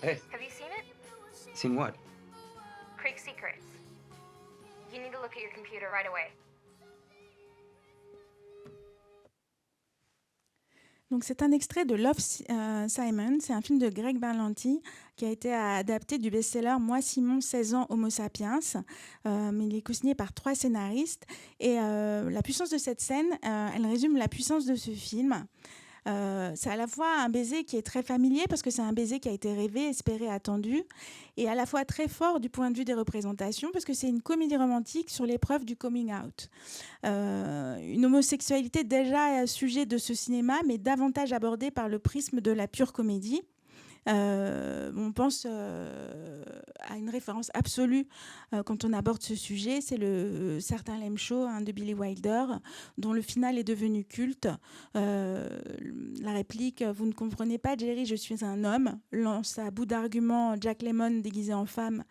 Hey. Have you seen it? Seen what? Creek Secrets. You need to look at your computer right away. Donc c'est un extrait de Love Simon, c'est un film de Greg Berlanti qui a été adapté du best-seller Moi Simon, 16 ans, Homo sapiens, mais il est co-signé par 3 scénaristes. Et la puissance de cette scène, elle résume la puissance de ce film. C'est à la fois un baiser qui est très familier parce que c'est un baiser qui a été rêvé, espéré, attendu, et à la fois très fort du point de vue des représentations parce que c'est une comédie romantique sur l'épreuve du coming out. Une homosexualité déjà sujet de ce cinéma, mais davantage abordée par le prisme de la pure comédie. On pense à une référence absolue quand on aborde ce sujet, c'est le Certain Lame Show de Billy Wilder, dont le final est devenu culte. La réplique « Vous ne comprenez pas, Jerry, je suis un homme » lance à bout d'arguments Jack Lemmon déguisé en femme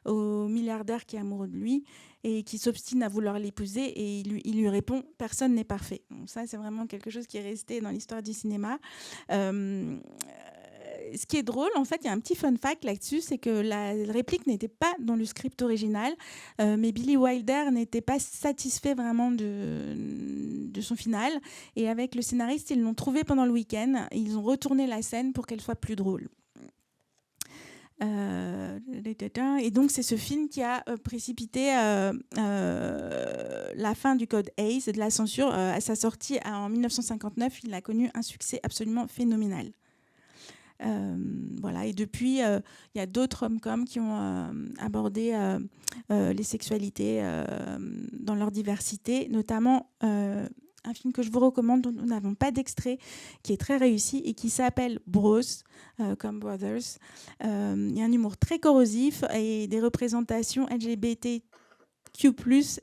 au milliardaire qui est amoureux de lui et qui s'obstine à vouloir l'épouser, et il lui répond « Personne n'est parfait ». Donc ça, c'est vraiment quelque chose qui est resté dans l'histoire du cinéma. Ce qui est drôle, en fait, il y a un petit fun fact là-dessus, c'est que la réplique n'était pas dans le script original, mais Billy Wilder n'était pas satisfait vraiment de son final. Et avec le scénariste, ils l'ont trouvé pendant le week-end. Ils ont retourné la scène pour qu'elle soit plus drôle. Et donc, c'est ce film qui a précipité la fin du code Hays, de la censure. À sa sortie en 1959, il a connu un succès absolument phénoménal. Voilà, et depuis, il y a d'autres rom-coms qui ont abordé les sexualités dans leur diversité, notamment un film que je vous recommande, dont nous n'avons pas d'extrait, qui est très réussi et qui s'appelle Bros, comme Brothers. Il y a un humour très corrosif et des représentations LGBTQ+,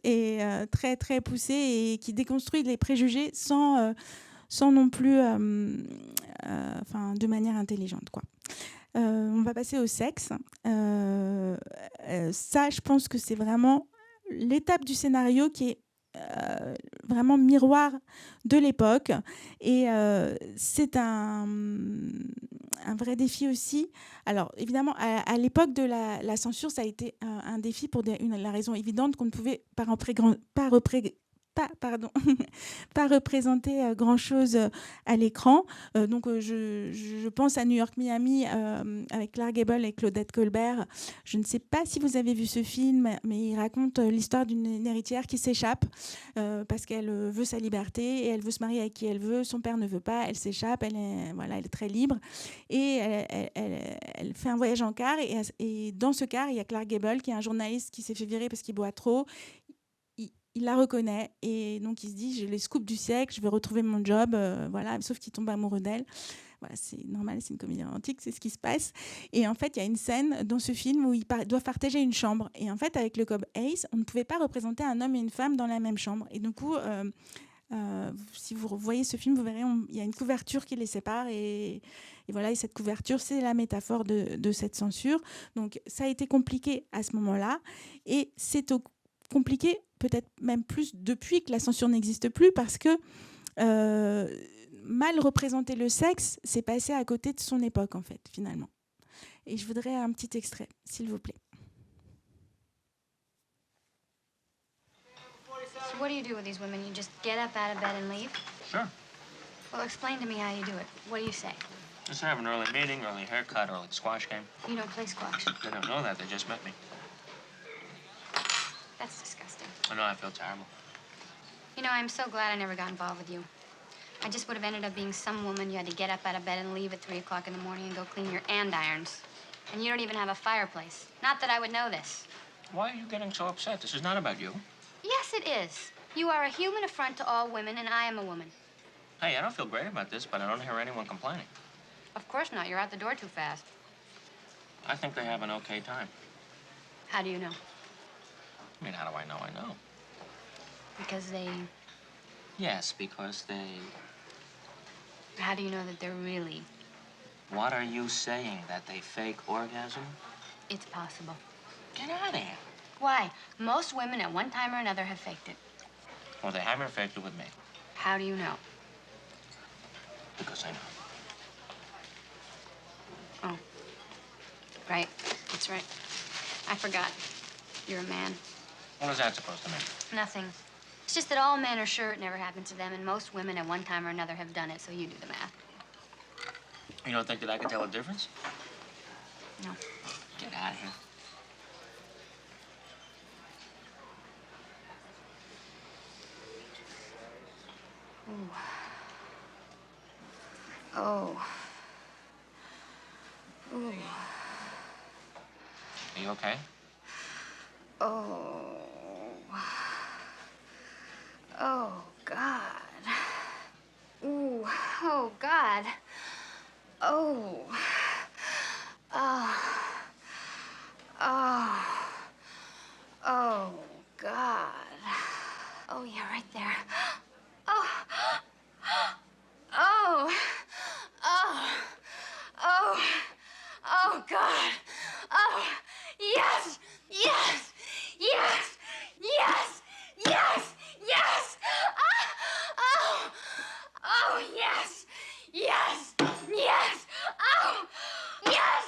et très très poussées et qui déconstruit les préjugés sans non plus de manière intelligente, quoi. On va passer au sexe. Ça, je pense que c'est vraiment l'étape du scénario qui est vraiment miroir de l'époque. Et c'est un vrai défi aussi. Alors, évidemment, à l'époque de la censure, ça a été un défi pour la raison évidente qu'on ne pouvait pas représenter grand-chose à l'écran. Donc, je pense à New York, Miami, avec Clark Gable et Claudette Colbert. Je ne sais pas si vous avez vu ce film, mais il raconte l'histoire d'une héritière qui s'échappe parce qu'elle veut sa liberté et elle veut se marier avec qui elle veut. Son père ne veut pas, elle s'échappe, elle est très libre. Et elle fait un voyage en car. Et dans ce car, il y a Clark Gable, qui est un journaliste qui s'est fait virer parce qu'il boit trop. Il la reconnaît et donc il se dit, j'ai les scoops du siècle, je vais retrouver mon job, voilà, sauf qu'il tombe amoureux d'elle. Voilà, c'est normal, c'est une comédie romantique, c'est ce qui se passe. Et en fait, il y a une scène dans ce film où ils doivent partager une chambre. Et en fait, avec le code Hays, on ne pouvait pas représenter un homme et une femme dans la même chambre. Et du coup, si vous voyez ce film, vous verrez, il y a une couverture qui les sépare. Et voilà, et cette couverture, c'est la métaphore de cette censure. Donc, ça a été compliqué à ce moment-là. Et c'est compliqué, peut-être même plus depuis que la censure n'existe plus, parce que mal représenter le sexe, c'est passé à côté de son époque, en fait, finalement. Et je voudrais un petit extrait, s'il vous plaît. So what do you do with these women? You just get up out of bed and leave? Sure. Well, explain to me how you do it. What do you say? Just have an early meeting, early haircut, early squash game. You don't play squash. They don't know that. They just met me. That's disgusting. I know, I feel terrible. You know, I'm so glad I never got involved with you. I just would have ended up being some woman you had to get up out of bed and leave at 3 o'clock in the morning and go clean your andirons. And you don't even have a fireplace. Not that I would know this. Why are you getting so upset? This is not about you. Yes, it is. You are a human affront to all women, and I am a woman. Hey, I don't feel great about this, but I don't hear anyone complaining. Of course not. You're out the door too fast. I think they have an okay time. How do you know? I mean, how do I know? I know. Because they... Yes, because they... How do you know that they're really... What are you saying? That they fake orgasm? It's possible. Get out of here. Why? Most women at one time or another have faked it. Well, they haven't faked it with me. How do you know? Because I know. Oh. Right. That's right. I forgot. You're a man. What is that supposed to mean? Nothing. It's just that all men are sure it never happened to them, and most women at one time or another have done it, so you do the math. You don't think that I could tell a difference? No. Get out of here. Oh. Ooh. Are you okay? Oh. Oh, God. Ooh. Oh, God. Oh. Oh. Oh. Oh, God. Oh, yeah, right there. Oh. Oh. Oh. Oh. Oh, God. Oh. Yes. Yes. Yes. Yes. Yes. Yes. Oh. Oh, yes. Yes. Yes. Oh. Yes.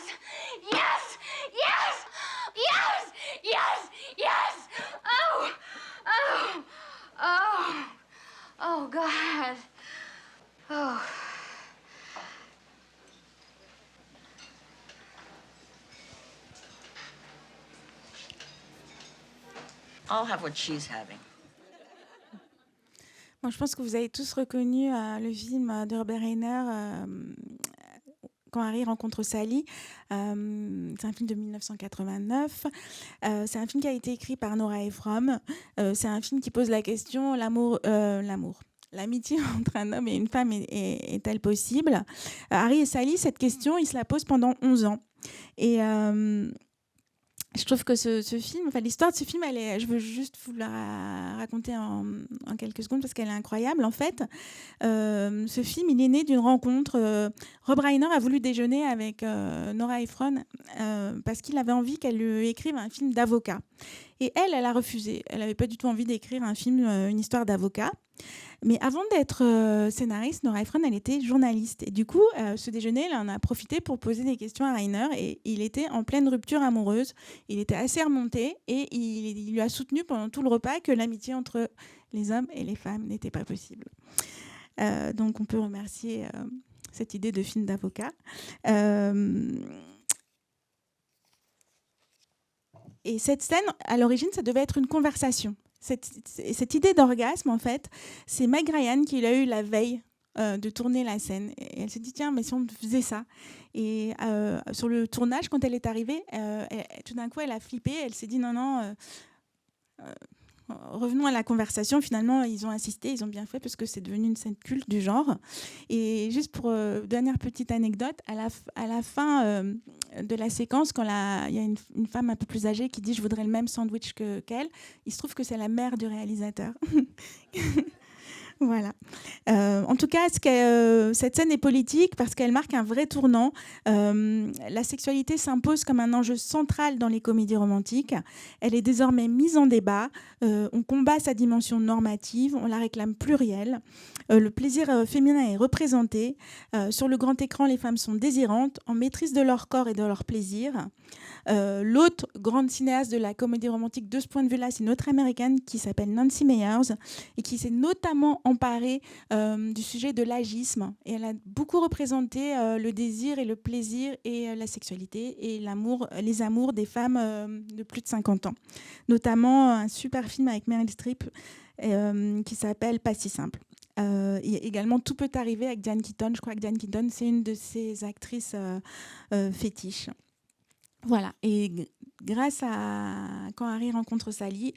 Yes. Yes. Yes. Yes. Yes. Oh. Oh. Oh. Oh, God. Oh. I'll have what she's having. Bon, je pense que vous avez tous reconnu le film de Robert Reiner, Quand Harry rencontre Sally. C'est un film de 1989. C'est un film qui a été écrit par Nora Ephron. C'est un film qui pose la question, l'amitié entre un homme et une femme est-elle possible? Harry et Sally, cette question, ils se la posent pendant 11 ans. Et je trouve que ce film, enfin l'histoire de ce film, je veux juste vous la raconter en quelques secondes parce qu'elle est incroyable. En fait, ce film, il est né d'une rencontre. Rob Reiner a voulu déjeuner avec Nora Ephron parce qu'il avait envie qu'elle lui écrive un film d'avocat. Et elle a refusé. Elle n'avait pas du tout envie d'écrire un film, une histoire d'avocat. Mais avant d'être scénariste, Nora Ephron, elle était journaliste. Et du coup, ce déjeuner, elle en a profité pour poser des questions à Reiner. Et il était en pleine rupture amoureuse. Il était assez remonté. Et il lui a soutenu pendant tout le repas que l'amitié entre les hommes et les femmes n'était pas possible. Donc, on peut remercier cette idée de film d'avocat. Et cette scène, à l'origine, ça devait être une conversation. Cette idée d'orgasme, en fait, c'est Meg Ryan qui l'a eu la veille de tourner la scène. Et elle s'est dit, tiens, mais si on faisait ça. Et sur le tournage, quand elle est arrivée, tout d'un coup, elle a flippé. Elle s'est dit, non, revenons à la conversation. Finalement, ils ont insisté, ils ont bien fait parce que c'est devenu une scène culte du genre. Et juste pour dernière petite anecdote, à la fin de la séquence, quand il y a une femme un peu plus âgée qui dit « je voudrais le même sandwich qu'elle », il se trouve que c'est la mère du réalisateur. Voilà. En tout cas, cette scène est politique parce qu'elle marque un vrai tournant. La sexualité s'impose comme un enjeu central dans les comédies romantiques. Elle est désormais mise en débat. On combat sa dimension normative, on la réclame plurielle. Le plaisir féminin est représenté. Sur le grand écran, les femmes sont désirantes, en maîtrise de leur corps et de leur plaisir. L'autre grande cinéaste de la comédie romantique de ce point de vue-là, c'est une autre américaine qui s'appelle Nancy Meyers et qui s'est notamment emparée du sujet de l'agisme. Et elle a beaucoup représenté le désir et le plaisir et la sexualité et les amours des femmes de plus de 50 ans. Notamment un super film avec Meryl Streep qui s'appelle Pas si simple. Et également Tout peut arriver avec Diane Keaton. Je crois que Diane Keaton, c'est une de ses actrices fétiches. Voilà, et grâce à Quand Harry rencontre Sally,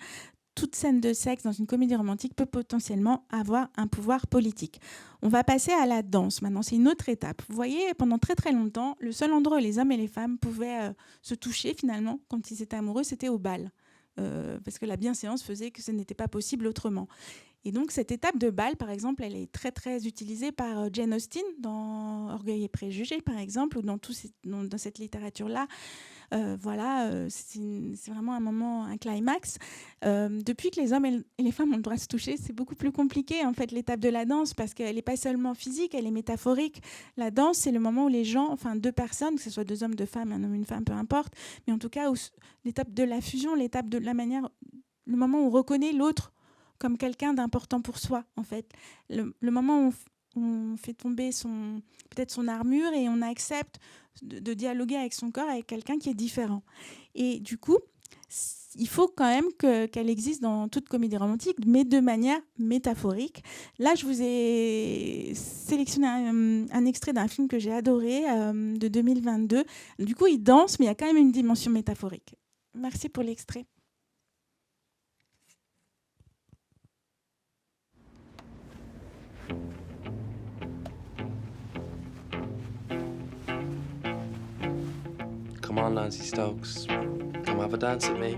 toute scène de sexe dans une comédie romantique peut potentiellement avoir un pouvoir politique. On va passer à la danse maintenant, c'est une autre étape. Vous voyez, pendant très très longtemps, le seul endroit où les hommes et les femmes pouvaient se toucher finalement, quand ils étaient amoureux, c'était au bal. Parce que la bienséance faisait que ce n'était pas possible autrement. Et donc cette étape de bal, par exemple, elle est très très utilisée par Jane Austen dans Orgueil et préjugés, par exemple, ou dans cette littérature-là. C'est vraiment un moment, un climax. Depuis que les hommes et les femmes ont le droit de se toucher, c'est beaucoup plus compliqué, en fait, l'étape de la danse, parce qu'elle n'est pas seulement physique, elle est métaphorique. La danse, c'est le moment où les gens, enfin deux personnes, que ce soit deux hommes, deux femmes, un homme, une femme, peu importe, mais en tout cas, l'étape de la fusion, l'étape de la manière, le moment où on reconnaît l'autre comme quelqu'un d'important pour soi, en fait. Le moment où on fait tomber peut-être son armure et on accepte de dialoguer avec son corps, avec quelqu'un qui est différent. Et du coup, il faut quand même qu'elle existe dans toute comédie romantique, mais de manière métaphorique. Là, je vous ai sélectionné un extrait d'un film que j'ai adoré, de 2022. Du coup, il danse, mais il y a quand même une dimension métaphorique. Merci pour l'extrait. Come on, Nancy Stokes. Come have a dance with me.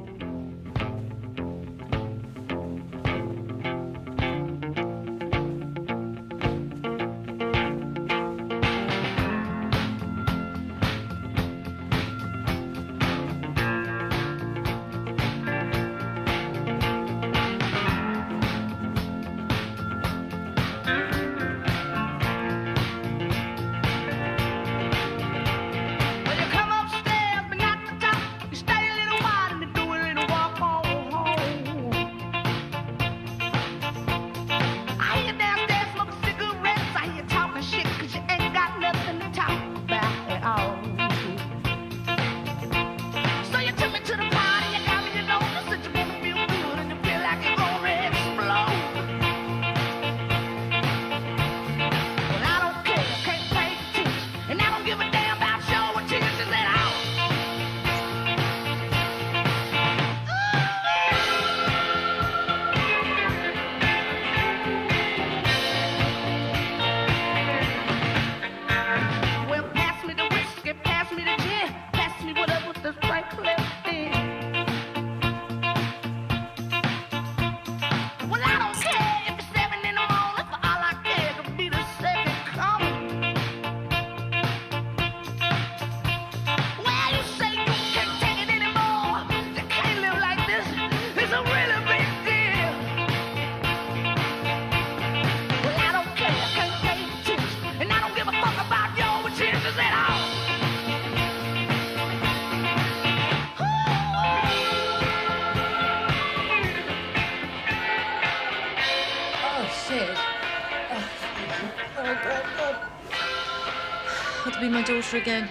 To be my daughter again.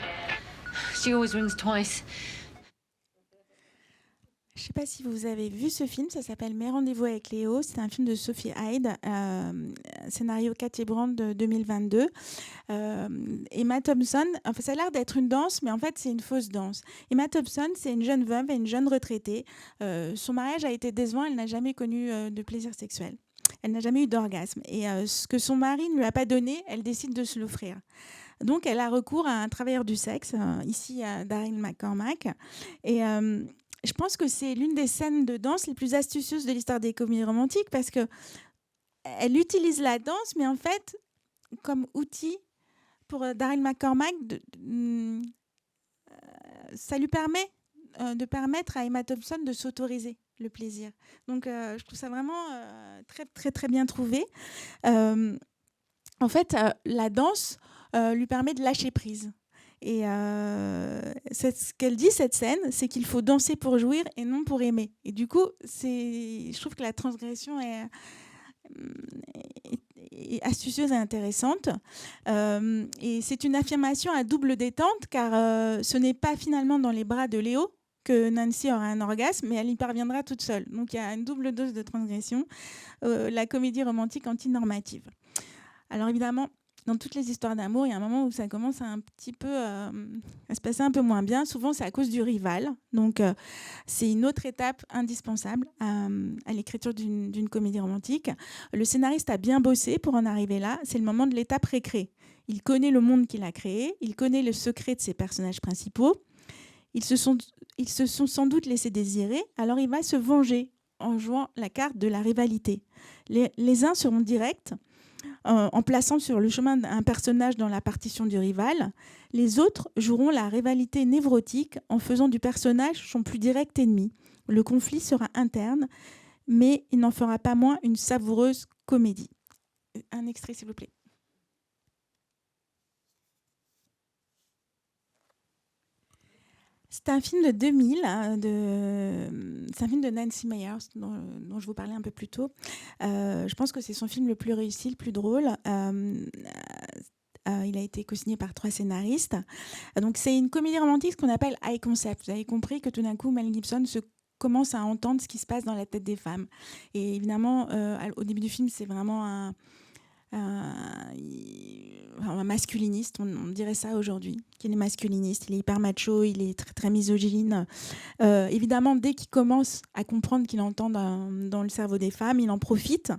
She always rings twice. Je ne sais pas si vous avez vu ce film, ça s'appelle Mes rendez-vous avec Léo. C'est un film de Sophie Hyde, scénario Cathy Brand de 2022. Emma Thompson, enfin, ça a l'air d'être une danse, mais en fait c'est une fausse danse. Emma Thompson, c'est une jeune veuve et une jeune retraitée. Son mariage a été décevant, elle n'a jamais connu de plaisir sexuel. Elle n'a jamais eu d'orgasme. Et ce que son mari ne lui a pas donné, elle décide de se l'offrir. Donc, elle a recours à un travailleur du sexe, ici à Daryl McCormack. Et je pense que c'est l'une des scènes de danse les plus astucieuses de l'histoire des comédies romantiques parce qu'elle utilise la danse, mais en fait, comme outil pour Daryl McCormack, ça lui permet de permettre à Emma Thompson de s'autoriser le plaisir. Donc, je trouve ça vraiment très, très, très bien trouvé. En fait, la danse lui permet de lâcher prise. Et ce qu'elle dit, cette scène, c'est qu'il faut danser pour jouir et non pour aimer. Et du coup, je trouve que la transgression est astucieuse et intéressante. Et c'est une affirmation à double détente, car ce n'est pas finalement dans les bras de Léo que Nancy aura un orgasme, mais elle y parviendra toute seule. Donc il y a une double dose de transgression, la comédie romantique antinormative. Alors évidemment, dans toutes les histoires d'amour, il y a un moment où ça commence à se passer un peu moins bien. Souvent, c'est à cause du rival. Donc, c'est une autre étape indispensable à l'écriture d'une comédie romantique. Le scénariste a bien bossé pour en arriver là. C'est le moment de l'étape récré. Il connaît le monde qu'il a créé. Il connaît le secret de ses personnages principaux. Ils se sont sans doute laissés désirer. Alors, il va se venger en jouant la carte de la rivalité. Les uns seront directs, en plaçant sur le chemin un personnage dans la partition du rival. Les autres joueront la rivalité névrotique en faisant du personnage son plus direct ennemi. Le conflit sera interne, mais il n'en fera pas moins une savoureuse comédie. Un extrait, s'il vous plaît. C'est un film de 2000, c'est un film de Nancy Meyers dont je vous parlais un peu plus tôt. Je pense que c'est son film le plus réussi, le plus drôle. Il a été co-signé par 3 scénaristes. Donc c'est une comédie romantique, ce qu'on appelle high concept. Vous avez compris que tout d'un coup, Mel Gibson commence à entendre ce qui se passe dans la tête des femmes. Et évidemment, au début du film, c'est vraiment un masculiniste, on dirait ça aujourd'hui, qu'il est masculiniste, il est hyper macho, il est très, très misogyne. Évidemment, dès qu'il commence à comprendre qu'il entend dans le cerveau des femmes, il en profite.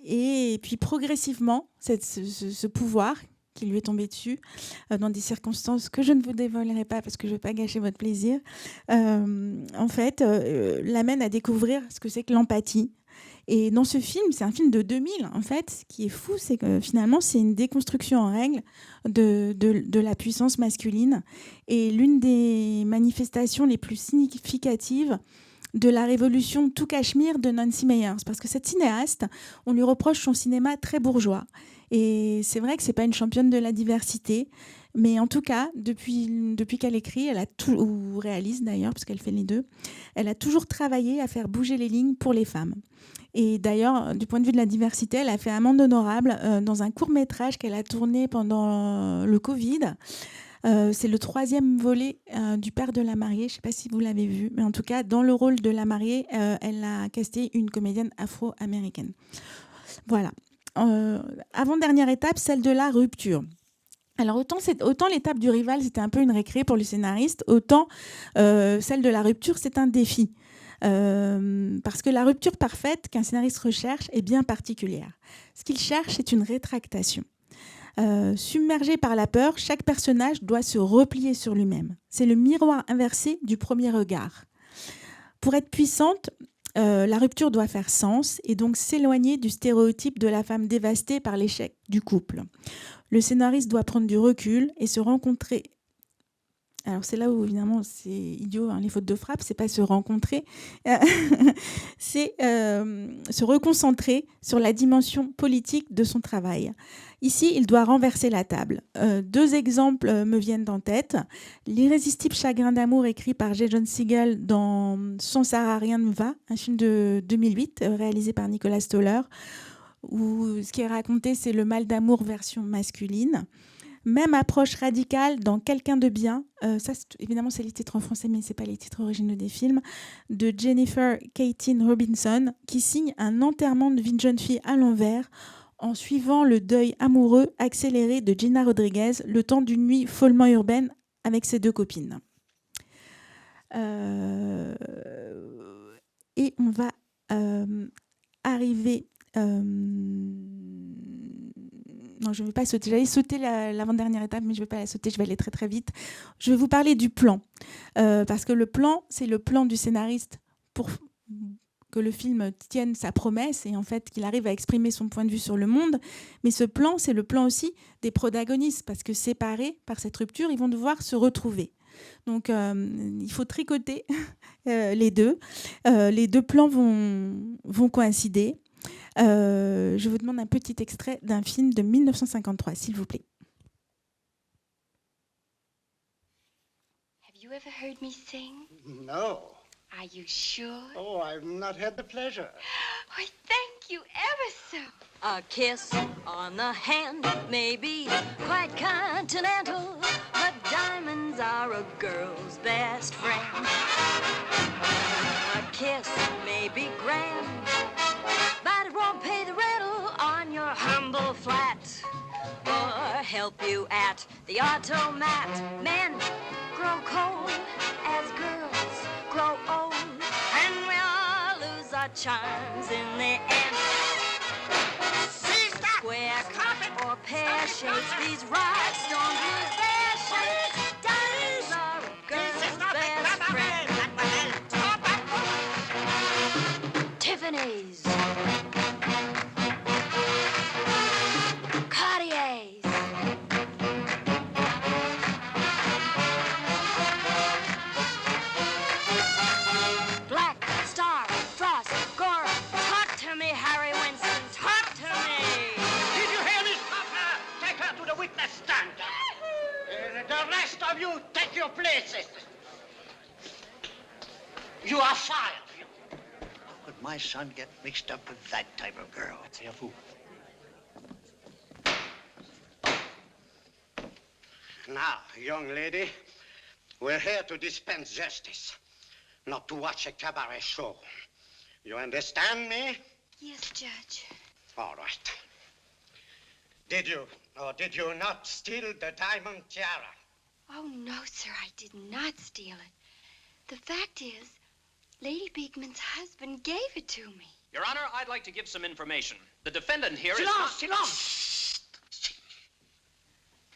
Et puis progressivement, ce pouvoir qui lui est tombé dessus, dans des circonstances que je ne vous dévoilerai pas parce que je ne veux pas gâcher votre plaisir, en fait, l'amène à découvrir ce que c'est que l'empathie. Et dans ce film, c'est un film de 2000, en fait, ce qui est fou, c'est que finalement, c'est une déconstruction en règle de la puissance masculine. Et l'une des manifestations les plus significatives de la révolution tout Cachemire de Nancy Meyers. Parce que cette cinéaste, on lui reproche son cinéma très bourgeois. Et c'est vrai que ce n'est pas une championne de la diversité, mais en tout cas, depuis qu'elle écrit, ou réalise d'ailleurs, parce qu'elle fait les deux, elle a toujours travaillé à faire bouger les lignes pour les femmes. Et d'ailleurs, du point de vue de la diversité, elle a fait amende honorable dans un court-métrage qu'elle a tourné pendant le Covid. C'est le 3e volet du Père de la mariée. Je ne sais pas si vous l'avez vu, mais en tout cas, dans le rôle de la mariée, elle a casté une comédienne afro-américaine. Voilà. Avant-dernière étape, celle de la rupture. Alors autant l'étape du rival, c'était un peu une récré pour le scénariste, autant celle de la rupture, c'est un défi. Parce que la rupture parfaite qu'un scénariste recherche est bien particulière. Ce qu'il cherche, c'est une rétractation. Submergé par la peur, chaque personnage doit se replier sur lui-même. C'est le miroir inversé du premier regard. Pour être puissante, la rupture doit faire sens et donc s'éloigner du stéréotype de la femme dévastée par l'échec du couple. Le scénariste doit prendre du recul et se rencontrer. Alors c'est là où évidemment c'est idiot, hein, les fautes de frappe, c'est pas se rencontrer, c'est se reconcentrer sur la dimension politique de son travail. Ici, il doit renverser la table. 2 exemples me viennent en tête. L'irrésistible chagrin d'amour écrit par J. John Siegel dans Sans Sarah rien ne va, un film de 2008 réalisé par Nicolas Stoller, où ce qui est raconté, c'est le mal d'amour version masculine. Même approche radicale dans Quelqu'un de bien, ça évidemment c'est les titres en français mais ce n'est pas les titres originaux des films, de Jennifer Kaytin Robinson, qui signe un enterrement de vie de jeune fille à l'envers en suivant le deuil amoureux accéléré de Gina Rodriguez le temps d'une nuit follement urbaine avec ses 2 copines. Et on va arriver... Non, je ne vais pas sauter. J'allais sauter l'avant-dernière étape, mais je ne vais pas la sauter. Je vais aller très, très vite. Je vais vous parler du plan. Parce que le plan, c'est le plan du scénariste pour que le film tienne sa promesse et en fait qu'il arrive à exprimer son point de vue sur le monde. Mais ce plan, c'est le plan aussi des protagonistes parce que séparés par cette rupture, ils vont devoir se retrouver. Donc, il faut tricoter les deux. Les 2 plans vont coïncider. Je vous demande un petit extrait d'un film de 1953, s'il vous plaît. Have you ever heard me sing? No. Are you sure? Oh, I've not had the pleasure. Why, thank you ever so. A kiss on the hand may be quite continental, but diamonds are a girl's best friend. A kiss may be grand, but it won't pay the rental on your humble flat or help you at the automat. Men grow cold as girls grow old, and we all lose our charms in the end. Square or pear shapes, these rocks don't lose their shapes. Diamonds are a girl's best friend. Tiffany's, Cartier's, Black Star, Frost, Gora. Talk to me, Harry Winston, talk to me. Did you hear this, Papa? Take her to the witness stand. your places. You are fired. How could my son get mixed up with that type of girl? Careful. Now, young lady, we're here to dispense justice, not to watch a cabaret show. You understand me? Yes, Judge. All right. Did you or did you not steal the diamond tiara? Oh, no, sir, I did not steal it. The fact is, Lady Beekman's husband gave it to me. Your Honor, I'd like to give some information. The defendant here Silence, silence!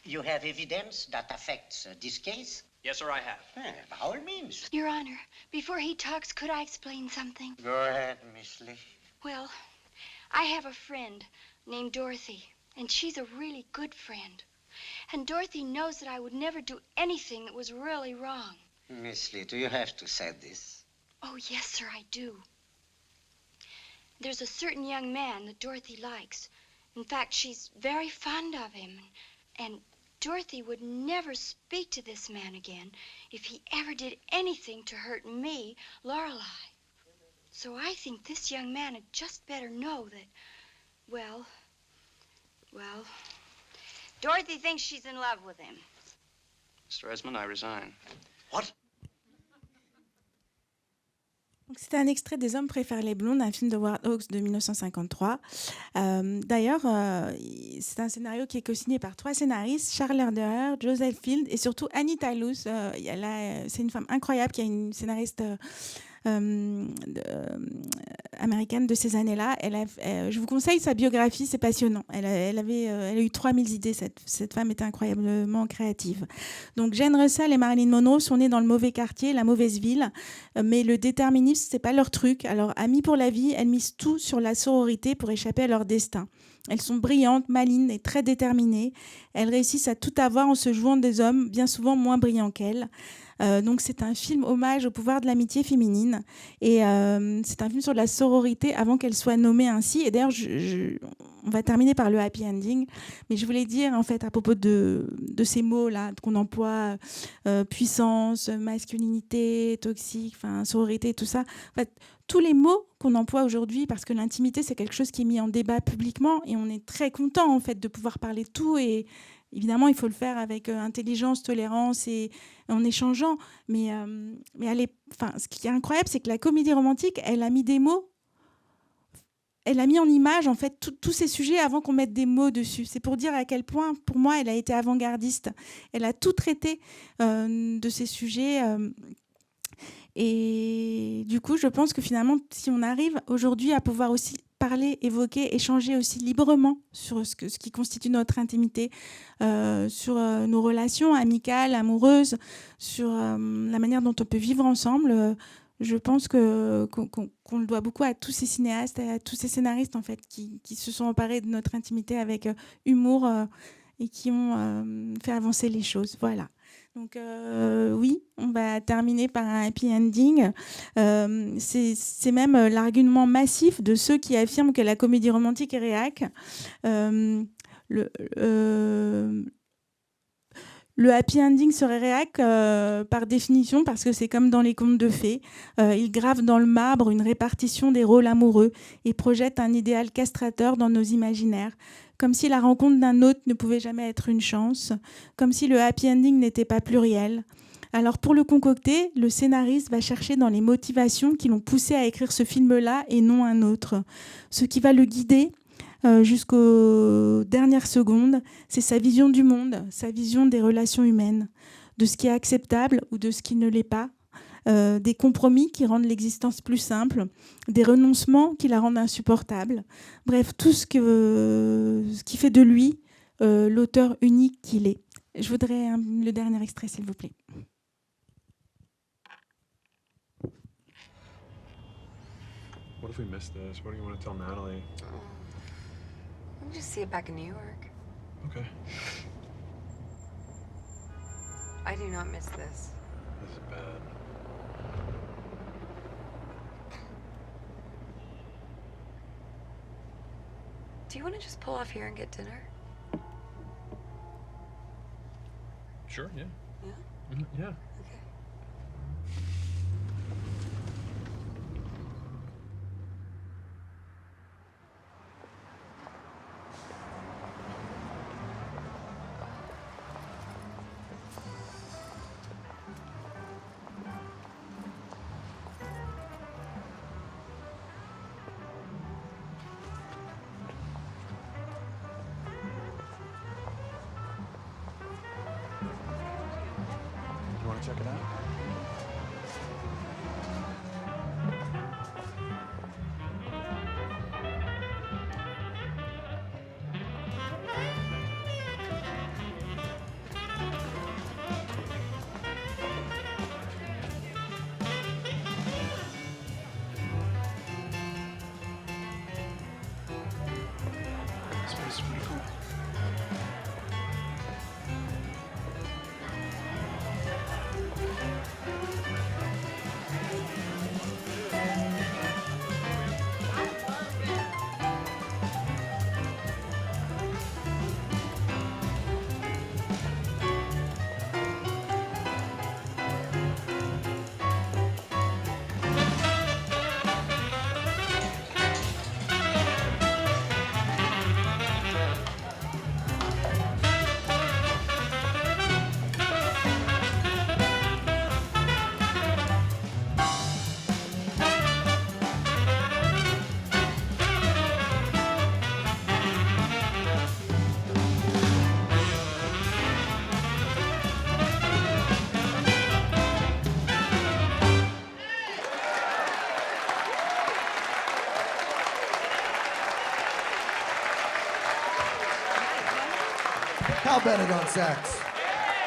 You have evidence that affects this case? Yes, sir, I have. By all means. Your Honor, before he talks, could I explain something? Go ahead, Miss Lee. Well, I have a friend named Dorothy, and she's a really good friend. And Dorothy knows that I would never do anything that was really wrong. Miss Lee, do you have to say this? Oh, yes, sir, I do. There's a certain young man that Dorothy likes. In fact, she's very fond of him. And Dorothy would never speak to this man again if he ever did anything to hurt me, Lorelei. So I think this young man had just better know that, well, Dorothy thinks she's in love with him. Mr. Esmond, I resign. What? C'était un extrait des Hommes préfèrent les blondes, un film de Howard Hawks de 1953. D'ailleurs, c'est un scénario qui est co-signé par 3 scénaristes, Charles Lederer, Joseph Field et surtout Annie Talous. C'est une femme incroyable qui est une scénariste américaine de ces années-là. Je vous conseille sa biographie, c'est passionnant. Elle a eu 3000 idées, cette femme était incroyablement créative. Donc Jane Russell et Marilyn Monroe sont nées dans le mauvais quartier, la mauvaise ville, mais le déterminisme, c'est pas leur truc. Alors, amies pour la vie, elles misent tout sur la sororité pour échapper à leur destin. Elles sont brillantes, malines et très déterminées. Elles réussissent à tout avoir en se jouant des hommes bien souvent moins brillants qu'elles. Donc c'est un film hommage au pouvoir de l'amitié féminine et c'est un film sur la sororité avant qu'elle soit nommée ainsi. Et d'ailleurs, on va terminer par le happy ending, mais je voulais dire en fait à propos de ces mots-là qu'on emploie, puissance, masculinité, toxique, sororité, tout ça. En fait, tous les mots qu'on emploie aujourd'hui, parce que l'intimité c'est quelque chose qui est mis en débat publiquement et on est très content en fait de pouvoir parler de tout et évidemment, il faut le faire avec intelligence, tolérance et en échangeant. Mais ce qui est incroyable, c'est que la comédie romantique, elle a mis des mots, elle a mis en image en fait tous ces sujets avant qu'on mette des mots dessus. C'est pour dire à quel point, pour moi, elle a été avant-gardiste. Elle a tout traité de ces sujets. Et du coup, je pense que finalement, si on arrive aujourd'hui à pouvoir aussi parler, évoquer, échanger aussi librement sur ce qui constitue notre intimité, sur nos relations amicales, amoureuses, sur la manière dont on peut vivre ensemble, je pense qu'on le doit beaucoup à tous ces cinéastes, à tous ces scénaristes en fait, qui se sont emparés de notre intimité avec humour et qui ont fait avancer les choses. Voilà. Donc oui, on va terminer par un happy ending. C'est même l'argument massif de ceux qui affirment que la comédie romantique est réac. Le happy ending serait réac par définition parce que c'est comme dans les contes de fées. Il grave dans le marbre une répartition des rôles amoureux et projette un idéal castrateur dans nos imaginaires. Comme si la rencontre d'un autre ne pouvait jamais être une chance, comme si le happy ending n'était pas pluriel. Alors pour le concocter, le scénariste va chercher dans les motivations qui l'ont poussé à écrire ce film-là et non un autre. Ce qui va le guider jusqu'aux dernières secondes, c'est sa vision du monde, sa vision des relations humaines, de ce qui est acceptable ou de ce qui ne l'est pas, des compromis qui rendent l'existence plus simple, des renoncements qui la rendent insupportable. Bref, tout ce qui fait de lui l'auteur unique qu'il est. Je voudrais le dernier extrait, s'il vous plaît. What if we missed this? What do you want to tell Natalie? We'll just see it back in New York. Okay. I do not miss this. This is bad. Do you want to just pull off here and get dinner? Sure, yeah. Yeah? Yeah. You want to check it out? This place is pretty cool. Hal Bennett on sax.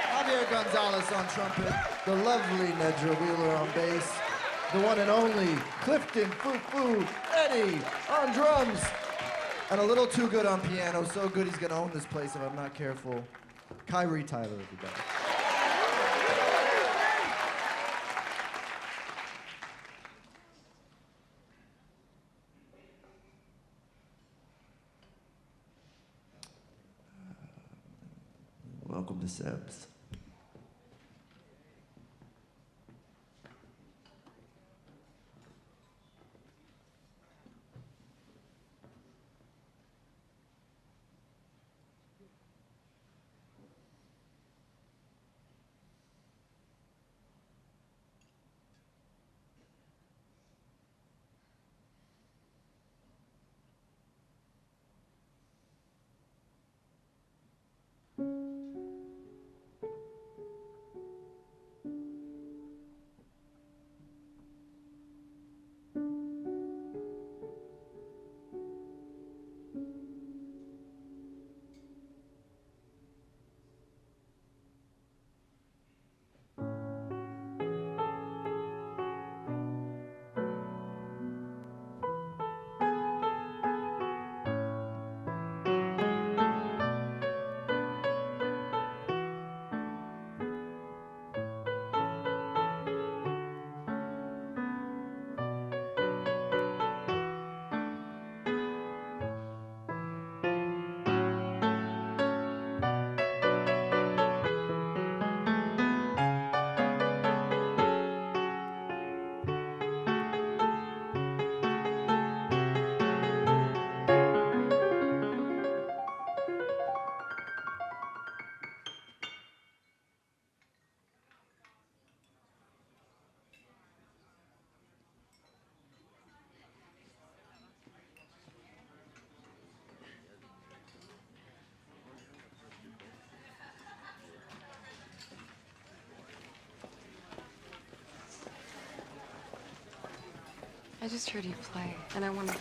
Javier Gonzalez on trumpet. The lovely Nedra Wheeler on bass. The one and only Clifton Foo Eddie on drums. And a little too good on piano. So good he's gonna own this place if I'm not careful. Kyrie Tyler, everybody. Welcome to Seb's. I just heard you play, and I want to...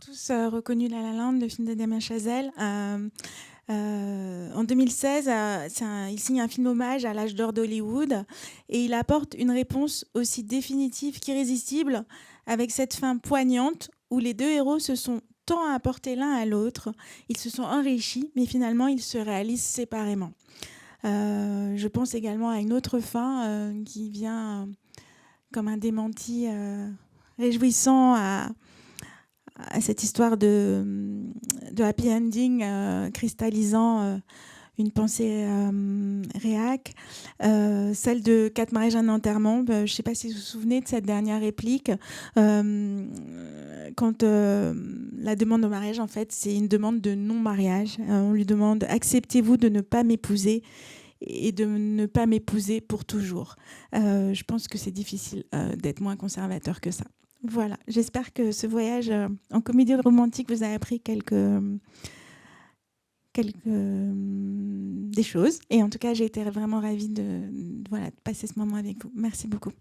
Tous reconnu La La Land, le film de Damien Chazelle. En 2016, il signe un film hommage à l'âge d'or d'Hollywood et il apporte une réponse aussi définitive qu'irrésistible avec cette fin poignante où les deux héros se sont tant apportés l'un à l'autre, ils se sont enrichis, mais finalement ils se réalisent séparément. Je pense également à une autre fin qui vient comme un démenti réjouissant à cette histoire de happy ending cristallisant une pensée réac, celle de 4 mariages, un enterrement. Je ne sais pas si vous vous souvenez de cette dernière réplique. Quand la demande au mariage, en fait, c'est une demande de non-mariage. On lui demande « Acceptez-vous de ne pas m'épouser ?» et de ne pas m'épouser pour toujours. Je pense que c'est difficile d'être moins conservateur que ça. Voilà, j'espère que ce voyage en comédie romantique vous a appris des choses. Et en tout cas, j'ai été vraiment ravie de passer ce moment avec vous. Merci beaucoup.